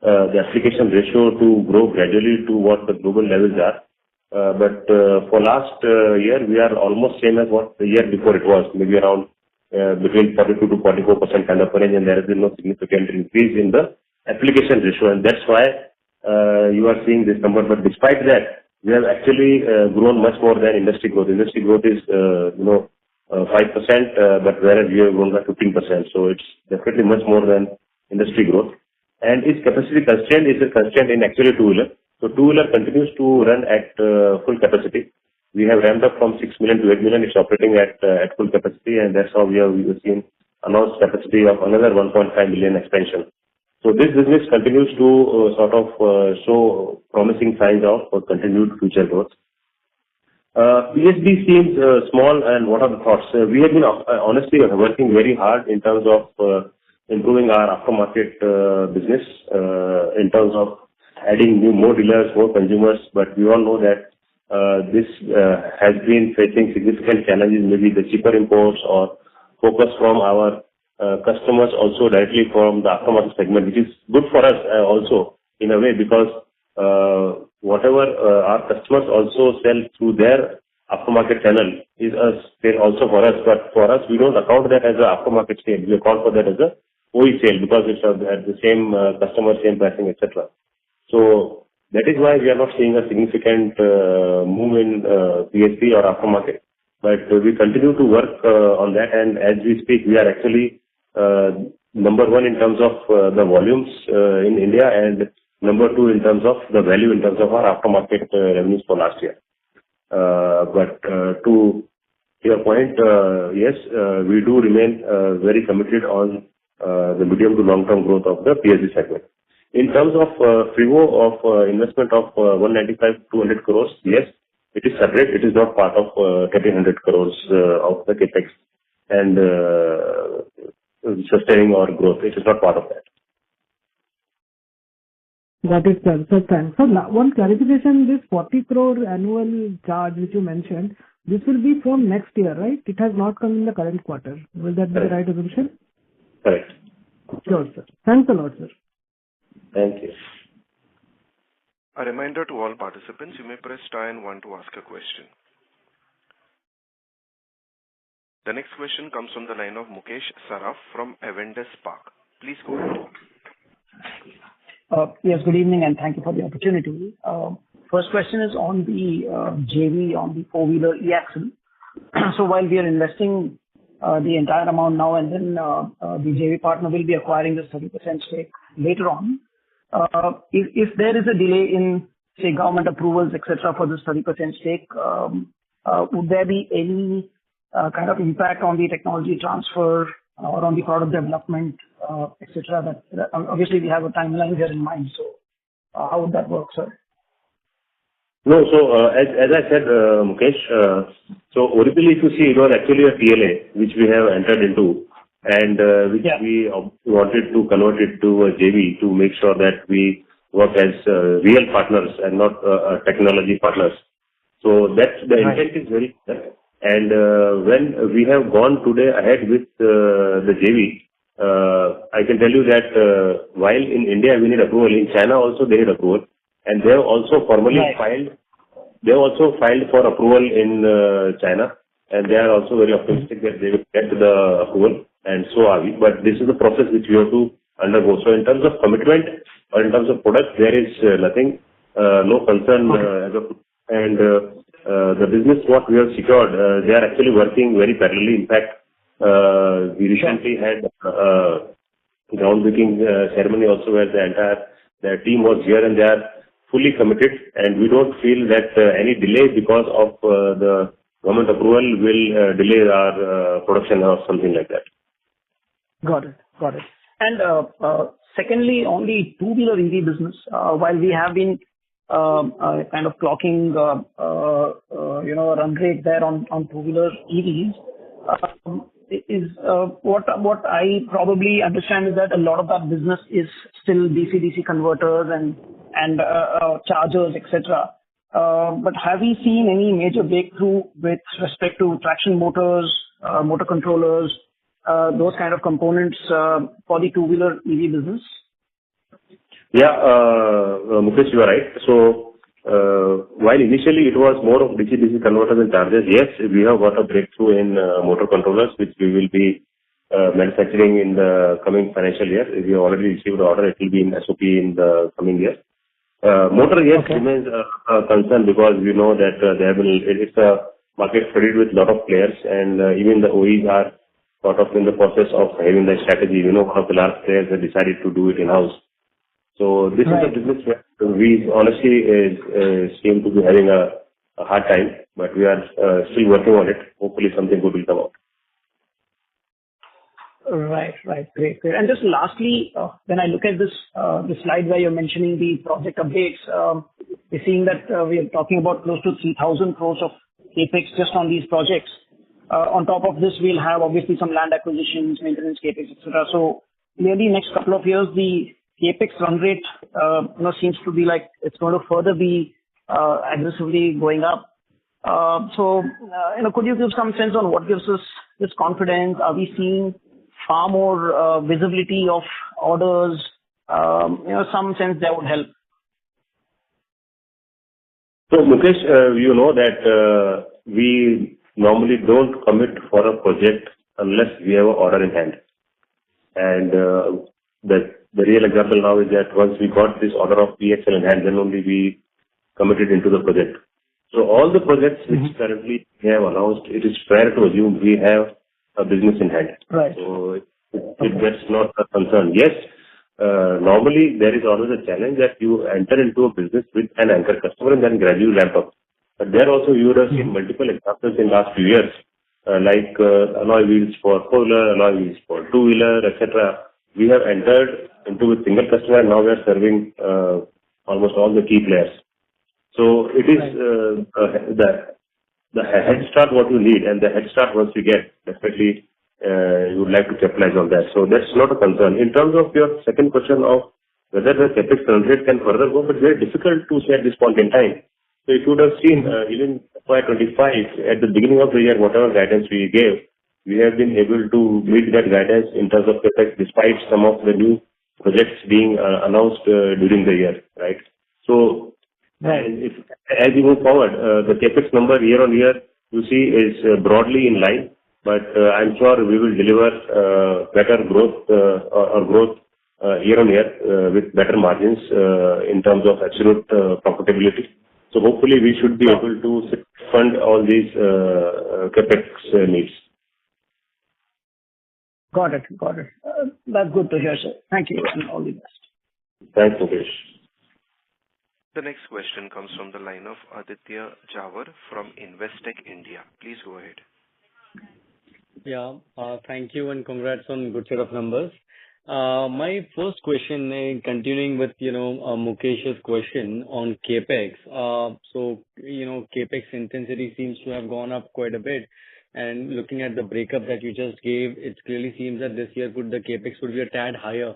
B: the application ratio to grow gradually to what the global levels are. But for last year, we are almost same as what the year before it was, maybe around between 42 to 44% kind of range, and there has been no significant increase in the application ratio, and that's why you are seeing this number. But despite that, we have actually grown much more than industry growth. Industry growth is 5%, but whereas we have grown by 15%. So it's definitely much more than industry growth. And its capacity constraint is a constraint in actually two-wheeler. So two-wheeler continues to run at full capacity. We have ramped up from 6 million to 8 million. It's operating at full capacity, and that's how we have seen announced capacity of another 1.5 million expansion. So this business continues to sort of show promising signs of continued future growth. PSB seems small, and what are the thoughts? We have been honestly working very hard in terms of improving our aftermarket business, in terms of adding more dealers, more consumers. But we all know that this has been facing significant challenges, maybe the cheaper imports or focus from our customers also directly from the aftermarket segment, which is good for us also in a way, because whatever our customers also sell through their aftermarket channel is a sale also for us. But for us, we don't account that as an aftermarket sale. We account for that as a OE sale because it's at the same customer, same pricing, etc. So that is why we are not seeing a significant move in PSP or aftermarket. But we continue to work on that, and as we speak, we are actually number one in terms of the volumes in India, and number two in terms of the value in terms of our aftermarket revenues for last year. But to your point, yes, we do remain very committed on the medium to long-term growth of the PSG segment. In terms of FIWO of investment of 195-200 crores, yes, it is separate. It is not part of 1,300 crores of the CapEx and sustaining our growth. It is not part of that.
E: Got it, sir. So thanks. So one clarification, this 40 crore annual charge which you mentioned, this will be from next year, right? It has not come in the current quarter. Will that be the right assumption?
B: Correct.
E: Sure, sir. Thanks a lot, sir.
B: Thank you.
A: A reminder to all participants, you may press star and one to ask a question. The next question comes from the line of Mukesh Saraf from Avendus Spark. Please go ahead.
F: Yes, good evening, and thank you for the opportunity. First question is on the JV on the four-wheeler e-axle. So while we are investing the entire amount now, and then the JV partner will be acquiring the 30% stake later on, if there is a delay in, say, government approvals, etc., for this 30% stake, would there be any kind of impact on the technology transfer or on the product development, etc.? That obviously we have a timeline here in mind. So how would that work, sir?
B: No, so as I said, Mukesh, so originally if you see, it was actually a TLA which we have entered into, and which we wanted to convert it to a JV to make sure that we work as real partners and not technology partners. So that's the intent is very clear. And when we have gone today ahead with the JV, I can tell you that while in India we need approval, in China also they need approval, and they have also formally filed. They have also filed for approval in China, and they are also very optimistic that they will get the approval, and so are we. But this is the process which we have to undergo. So in terms of commitment or in terms of product, there is nothing, no concern as of, and the business what we have secured, they are actually working very parallelly. In fact, we recently had groundbreaking ceremony also where the team was here, and they are fully committed, and we don't feel that any delay because of the government approval will delay our production or something like that.
F: Got it. Got it. And secondly, on the two-wheeler EV business, while we have been kind of clocking, a run rate there on two-wheeler EVs, is what I probably understand is that a lot of that business is still DC-DC converters and chargers, etc. But have we seen any major breakthrough with respect to traction motors, motor controllers, those kind of components for the two-wheeler EV business?
B: Yeah, Mukesh, you are right. So while initially it was more of DC-DC converters and chargers, yes, we have got a breakthrough in motor controllers, which we will be manufacturing in the coming financial year. We have already received the order. It will be in SOP in the coming year. Motor, yes, remains a concern because we know that it's a market studied with a lot of players, and even the OEs are sort of in the process of having the strategy. One of the large players have decided to do it in-house. So this is a business where we honestly seem to be having a hard time, but we are still working on it. Hopefully something good will come out.
F: Right. Great. And just lastly, when I look at this slide where you're mentioning the project updates, we're seeing that we are talking about close to 3,000 crores of capex just on these projects. On top of this, we'll have obviously some land acquisitions, maintenance capex, etc. So clearly, next couple of years, the capex run rate seems to be like it's going to further be aggressively going up. So could you give some sense on what gives us this confidence? Are we seeing far more visibility of orders? Some sense that would help.
B: So Mukesh, you know that we normally don't commit for a project unless we have an order in hand. And the real example now is that once we got this order of PXL in hand, then only we committed into the project. So all the projects which currently we have announced, it is fair to assume we have a business in hand.
F: Right.
B: So that's not a concern. Yes, normally there is always a challenge that you enter into a business with an anchor customer and then gradually ramp up. But there also you would have seen multiple examples in last few years alloy wheels for four-wheeler, alloy wheels for two-wheeler, etc. We have entered into a single customer, and now we are serving almost all the key players. So it is the head start what you need, and the head start once you get, definitely you would like to capitalize on that. So that's not a concern. In terms of your second question of whether the CapEx run rate can further go, but very difficult to say at this point in time. So if you would have seen even FY-2025 at the beginning of the year, whatever guidance we gave, we have been able to meet that guidance in terms of CapEx despite some of the new projects being announced during the year, right? So and as we move forward, the CapEx number year on year, you see, is broadly in line, but I'm sure we will deliver better growth or growth year on year with better margins in terms of absolute profitability. So hopefully we should be able to fund all these CapEx needs.
F: Got it. That's good to hear, sir. Thank you, and all the best.
B: Thanks, Mukesh.
A: The next question comes from the line of Aditya Jhawar from Investec India. Please go ahead.
G: Yeah, thank you and congrats on good set of numbers. My first question, continuing with, Mukesh's question on CapEx. So, CapEx intensity seems to have gone up quite a bit. And looking at the breakup that you just gave, it clearly seems that this year the CapEx would be a tad higher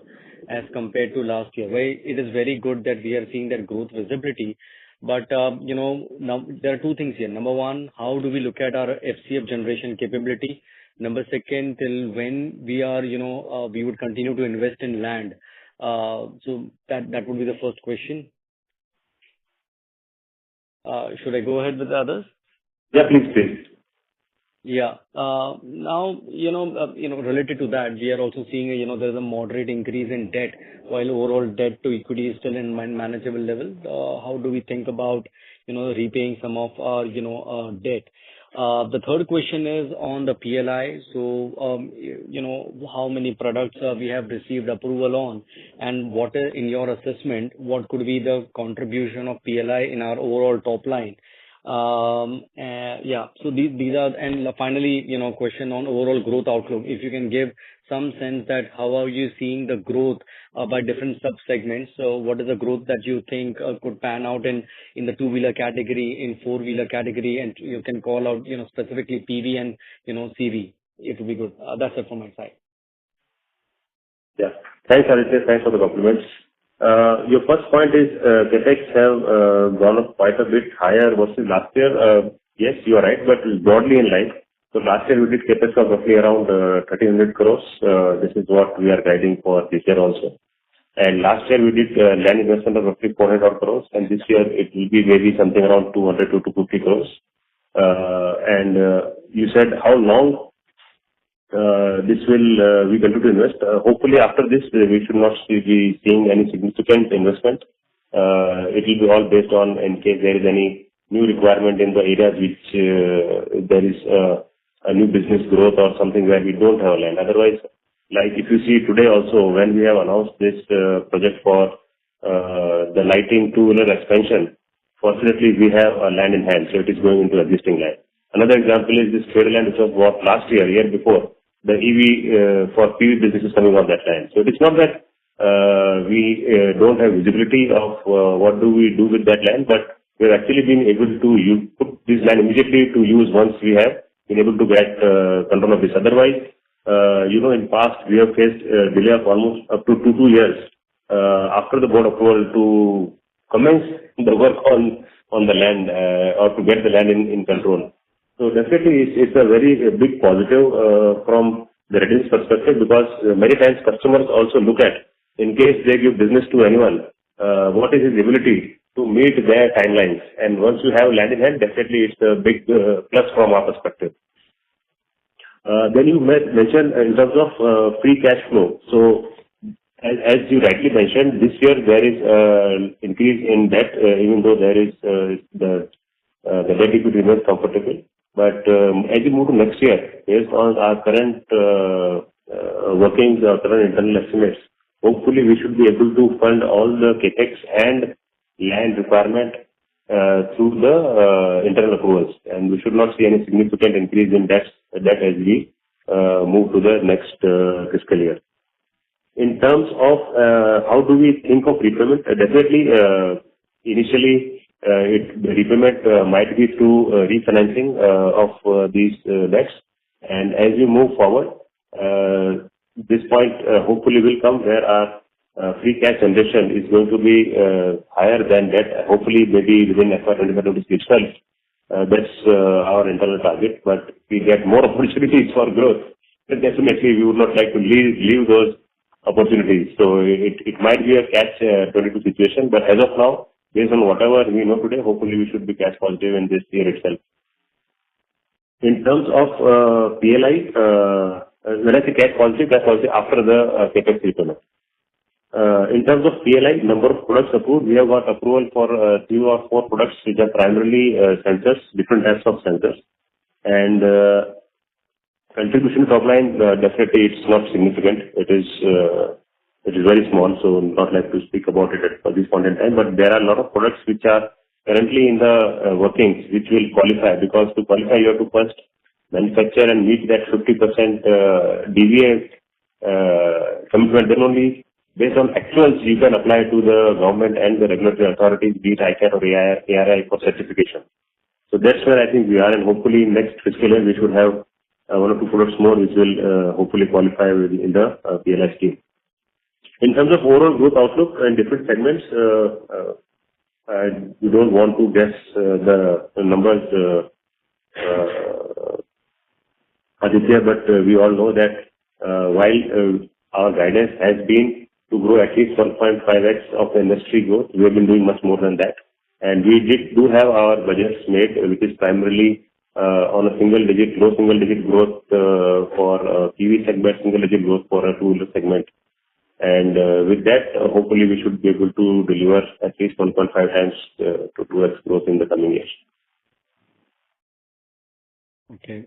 G: as compared to last year. It is very good that we are seeing that growth visibility. But, now there are two things here. Number one, how do we look at our FCF generation capability? Number second, till when we are, we would continue to invest in land. So that would be the first question. Should I go ahead with the others?
B: Yeah, please.
G: Yeah. Now, related to that, we are also seeing, there's a moderate increase in debt, while overall debt to equity is still in manageable level. How do we think about, repaying some of our, debt? The third question is on the PLI. So, how many products we have received approval on, and what, in your assessment, what could be the contribution of PLI in our overall top line? Yeah. So these are, and finally, question on overall growth outlook. If you can give some sense that how are you seeing the growth by different sub-segments? So what is the growth that you think could pan out in the two-wheeler category, in four-wheeler category, and you can call out, specifically PV and, CV. It would be good. That's it from my side.
B: Yeah. Thanks, Aditya. Thanks for the compliments. Your first point is CapEx have gone up quite a bit higher versus last year. Yes, you are right, but broadly in line. So last year we did CapEx of roughly around 1,300 crores. This is what we are guiding for this year also. And last year we did land investment of roughly 400 crores, and this year it will be maybe something around 200 to 250 crores. And you said how long this will we continue to invest. Hopefully after this we should not be seeing any significant investment. It will be all based on in case there is any new requirement in the areas which there is a new business growth or something where we don't have land. Otherwise, like if you see today also when we have announced this project for the lighting two-wheeler expansion, fortunately we have a land in hand, so it is going into existing land. Another example is this trade land which was bought last year before. The EV for PV business is coming on that land. So it's not that we don't have visibility of what do we do with that land, but we've actually been able to put this land immediately to use once we have been able to get control of this. Otherwise, in past we have faced delay of almost up to 2 years after the board approval to commence the work on the land or to get the land in control. So definitely it's a very big positive from the readiness perspective, because many times customers also look at, in case they give business to anyone, what is his ability to meet their timelines. And once you have land in hand, definitely it's a big plus from our perspective. Then you mentioned in terms of free cash flow. So as you rightly mentioned, this year there is increase in debt, even though there is the debt equity remains comfortable. But as we move to next year, based on our current workings, our current internal estimates, hopefully we should be able to fund all the CapEx and land requirement through the internal accruals, and we should not see any significant increase in debt as we move to the next fiscal year. In terms of how do we think of repayment, definitely initially the repayment might be through refinancing of these debts, and as we move forward, this point hopefully will come where our free cash generation is going to be higher than debt, hopefully maybe within FY-2025-26 itself. That's our internal target, but if we get more opportunities for growth, then definitely we would not like to leave those opportunities. So it might be a catch-22 situation, but as of now, based on whatever we know today, hopefully we should be cash positive in this year itself. In terms of PLI, when I say cash positive after the CapEx repayment. In terms of PLI, number of products approved, we have got approval for 3 or 4 products which are primarily sensors, different types of sensors. And contribution to top line, definitely it's not significant. It is very small, so not like to speak about it at this point in time. But there are a lot of products which are currently in the workings, which will qualify, because to qualify you have to first manufacture and meet that 50% DVA commitment. Then only based on actuals you can apply to the government and the regulatory authorities, be it ICAT or ARI for certification. So that's where I think we are, and hopefully next fiscal year we should have 1 or 2 products more which will hopefully qualify in the PLI scheme. In terms of overall growth outlook in different segments, we don't want to guess the numbers, Aditya, but we all know that while our guidance has been to grow at least 1.5x of the industry growth, we have been doing much more than that. And we do have our budgets made, which is primarily on a low single digit growth for PV segment, single digit growth for a two-wheeler segment. And with that, hopefully we should be able to deliver at least 1.5 times to 2x growth in the coming years.
G: Okay.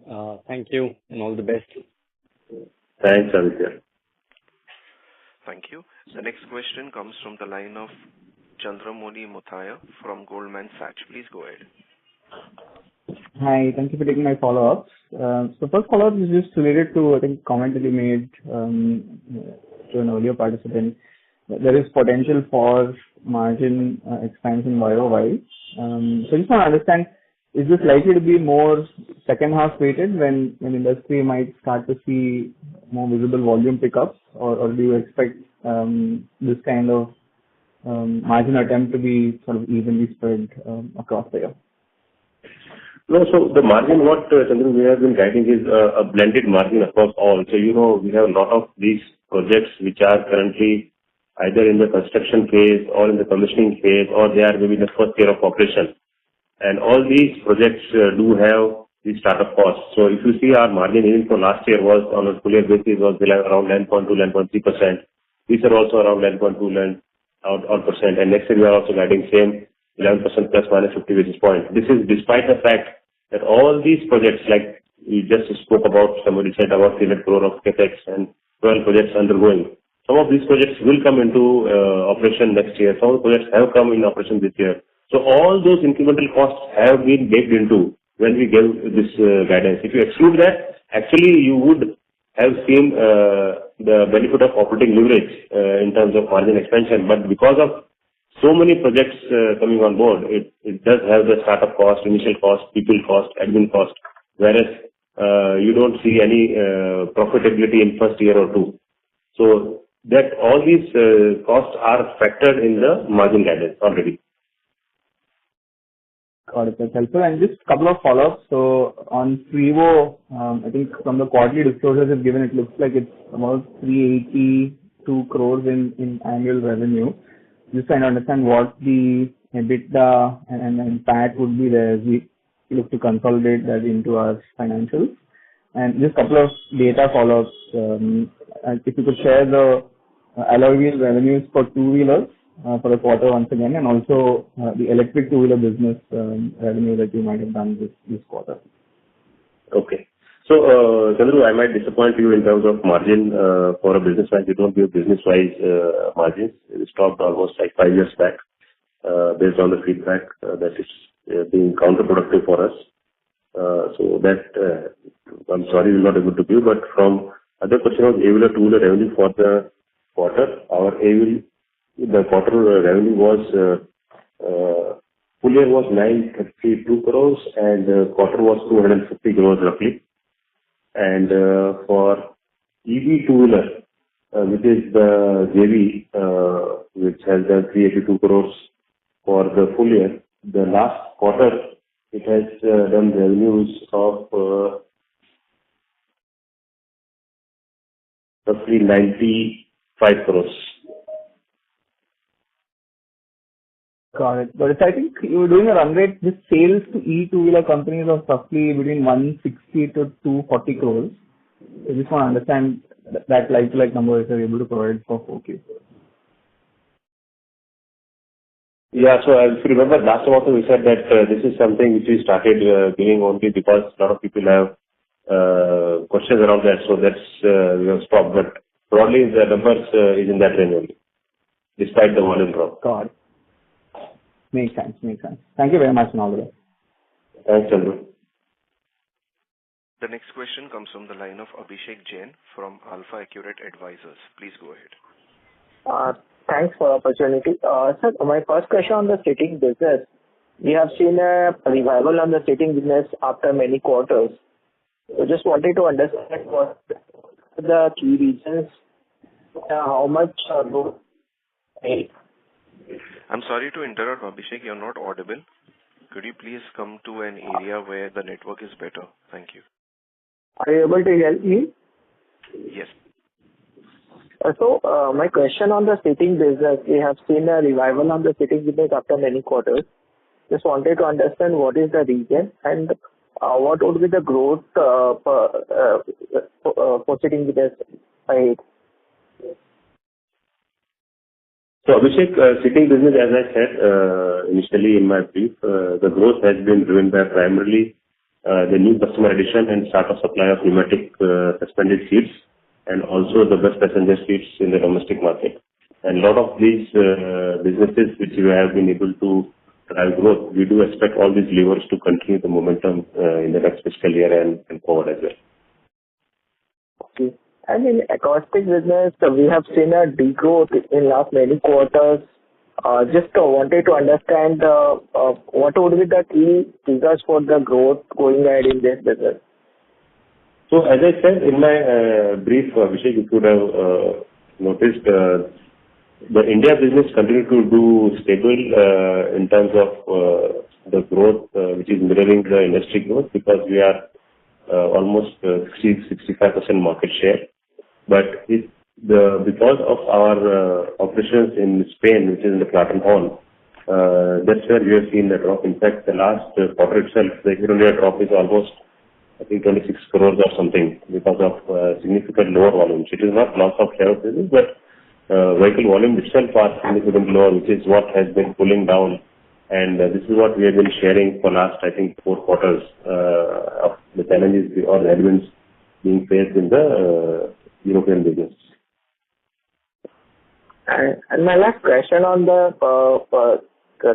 G: Thank you and all the best.
B: Thanks, Aditya.
A: Thank you. The next question comes from the line of Chandramouli Muthiah from Goldman Sachs. Please go ahead.
C: Hi, thank you for taking my follow-ups. So first follow-up is just related to, I think, comment that you made to an earlier participant. There is potential for margin expansion YOY. So I just want to understand, is this likely to be more second half weighted when industry might start to see more visible volume pickups, or do you expect this kind of margin attempt to be sort of evenly spread across the year?
B: No, so the margin what Chandru, we have been guiding is a blended margin across all. So, we have a lot of these projects which are currently either in the construction phase or in the commissioning phase, or they are maybe in the first year of operation. And all these projects do have the startup costs. So if you see our margin even for last year was on a full year basis was around 9.2, 9.3%. These are also around 9.2, 9% and next year we are also guiding same 11% plus minus 50 basis points. This is despite the fact that all these projects, like we just spoke about, somebody said about 300 crore of capex and 12 projects undergoing. Some of these projects will come into operation next year. Some of the projects have come in operation this year. So all those incremental costs have been baked into when we gave this guidance. If you exclude that, actually you would have seen the benefit of operating leverage in terms of margin expansion. But because of so many projects coming on board, it does have the startup cost, initial cost, people cost, admin cost, whereas you don't see any profitability in first year or two. So that all these costs are factored in the margin guidance already.
C: Got it. That's helpful. And just a couple of follow-ups. So on Freevo, I think from the quarterly disclosures you've given, it looks like it's about 382 crores in annual revenue. Just trying to understand what the EBITDA and PAT would be there as we look to consolidate that into our financials. And just a couple of data follow-ups. If you could share the alloy wheel revenues for two-wheelers for the quarter once again, and also the electric two-wheeler business revenue that you might have done this quarter.
B: Okay. So, Chandru, I might disappoint you in terms of margin for a business wise. We don't give business wise margins. We stopped almost like 5 years back. based on the feedback that is being counterproductive for us. So that I'm sorry we're not able to give, but from other question of AVL two-wheeler revenue for the quarter, our AVL, the quarter revenue was full year was 932 crores and quarter was 250 crores roughly. And for EV two-wheeler, which is the JV, which has done 382 crores for the full year, the last quarter it has done revenues of roughly 95 crores.
C: Got it. But I think you were doing a run rate, this sales to e-two-wheeler companies of roughly between 160 to 240 crores. I just want to understand that like number if you're able to provide for 4Q.
B: Yeah. So if you remember last time also we said that this is something which we started giving only because a lot of people have questions around that. So that's we have stopped. But broadly the numbers is in that range only, despite the volume drop.
C: Got it. Makes sense. Thank you very much, and all the best.
B: Thanks, Chandru.
A: The next question comes from the line of Abhishek Jain from Alpha Accurate Advisors. Please go ahead.
H: Thanks for the opportunity. Sir, my first question on the seating business. We have seen a revival on the seating business after many quarters. So just wanted to understand what the key reasons, how much growth.
A: I'm sorry to interrupt, Abhishek. You're not audible. Could you please come to an area where the network is better? Thank you.
H: Are you able to hear me?
A: Yes.
H: So my question on the seating business, we have seen a revival on the seating business after many quarters. Just wanted to understand what is the reason and what would be the growth for seating business ahead.
B: So Abhishek, seating business, as I said initially in my brief, the growth has been driven by primarily the new customer addition and start of supply of pneumatic suspended seats, and also the bus passenger seats in the domestic market. And a lot of these businesses which we have been able to drive growth, we do expect all these levers to continue the momentum in the next fiscal year and forward as well.
H: Okay. And in acoustic business, we have seen a degrowth in last many quarters. Just wanted to understand what would be the key triggers for the growth going ahead in this business.
B: So as I said in my brief, Abhishek, you could have noticed the India business continued to do stable in terms of the growth, which is mirroring the industry growth because we are almost 60-65% market share. But because of our operations in Spain, which is in the Platen Hall, that's where we have seen the drop. In fact, the last quarter itself, the year-on-year drop is almost, I think, 26 crores or something because of significant lower volumes. It is not loss of share of business, but vehicle volume itself are significantly lower, which is what has been pulling down. And this is what we have been sharing for last, I think, 4 quarters of the challenges or the headwinds being faced in the European business.
H: And my last question on the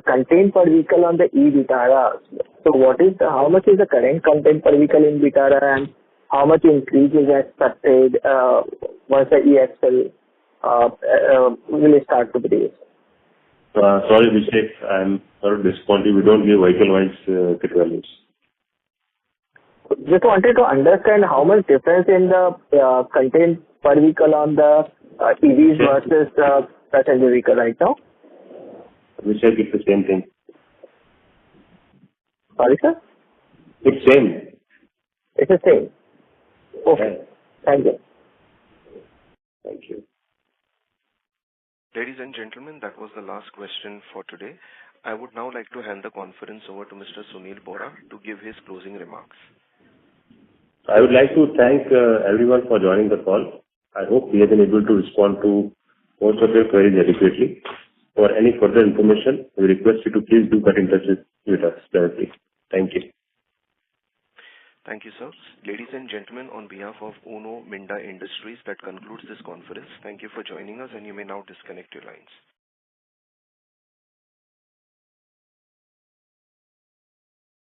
H: content per vehicle on the e-Vitara. So how much is the current content per vehicle in Vitara and how much increase is expected once the e-Axle will start to produce?
B: Sorry, Abhishek, I'm sorry to disappoint you. We don't give vehicle-wise kit values.
H: Just wanted to understand how much difference in the content per vehicle on the EVs versus the passenger vehicle right now.
B: Abhishek, it's the same thing.
H: Sorry, sir?
B: It's same.
H: It's the same. Okay.
B: Yeah.
H: Thank you.
B: Thank you.
A: Ladies and gentlemen, that was the last question for today. I would now like to hand the conference over to Mr. Sunil Bora to give his closing remarks.
B: I would like to thank everyone for joining the call. I hope we have been able to respond to most of your queries adequately. For any further information, we request you to please do get in touch with us directly. Thank you.
A: Thank you, sir. Ladies and gentlemen, on behalf of Uno Minda Industries, that concludes this conference. Thank you for joining us, and you may now disconnect your lines.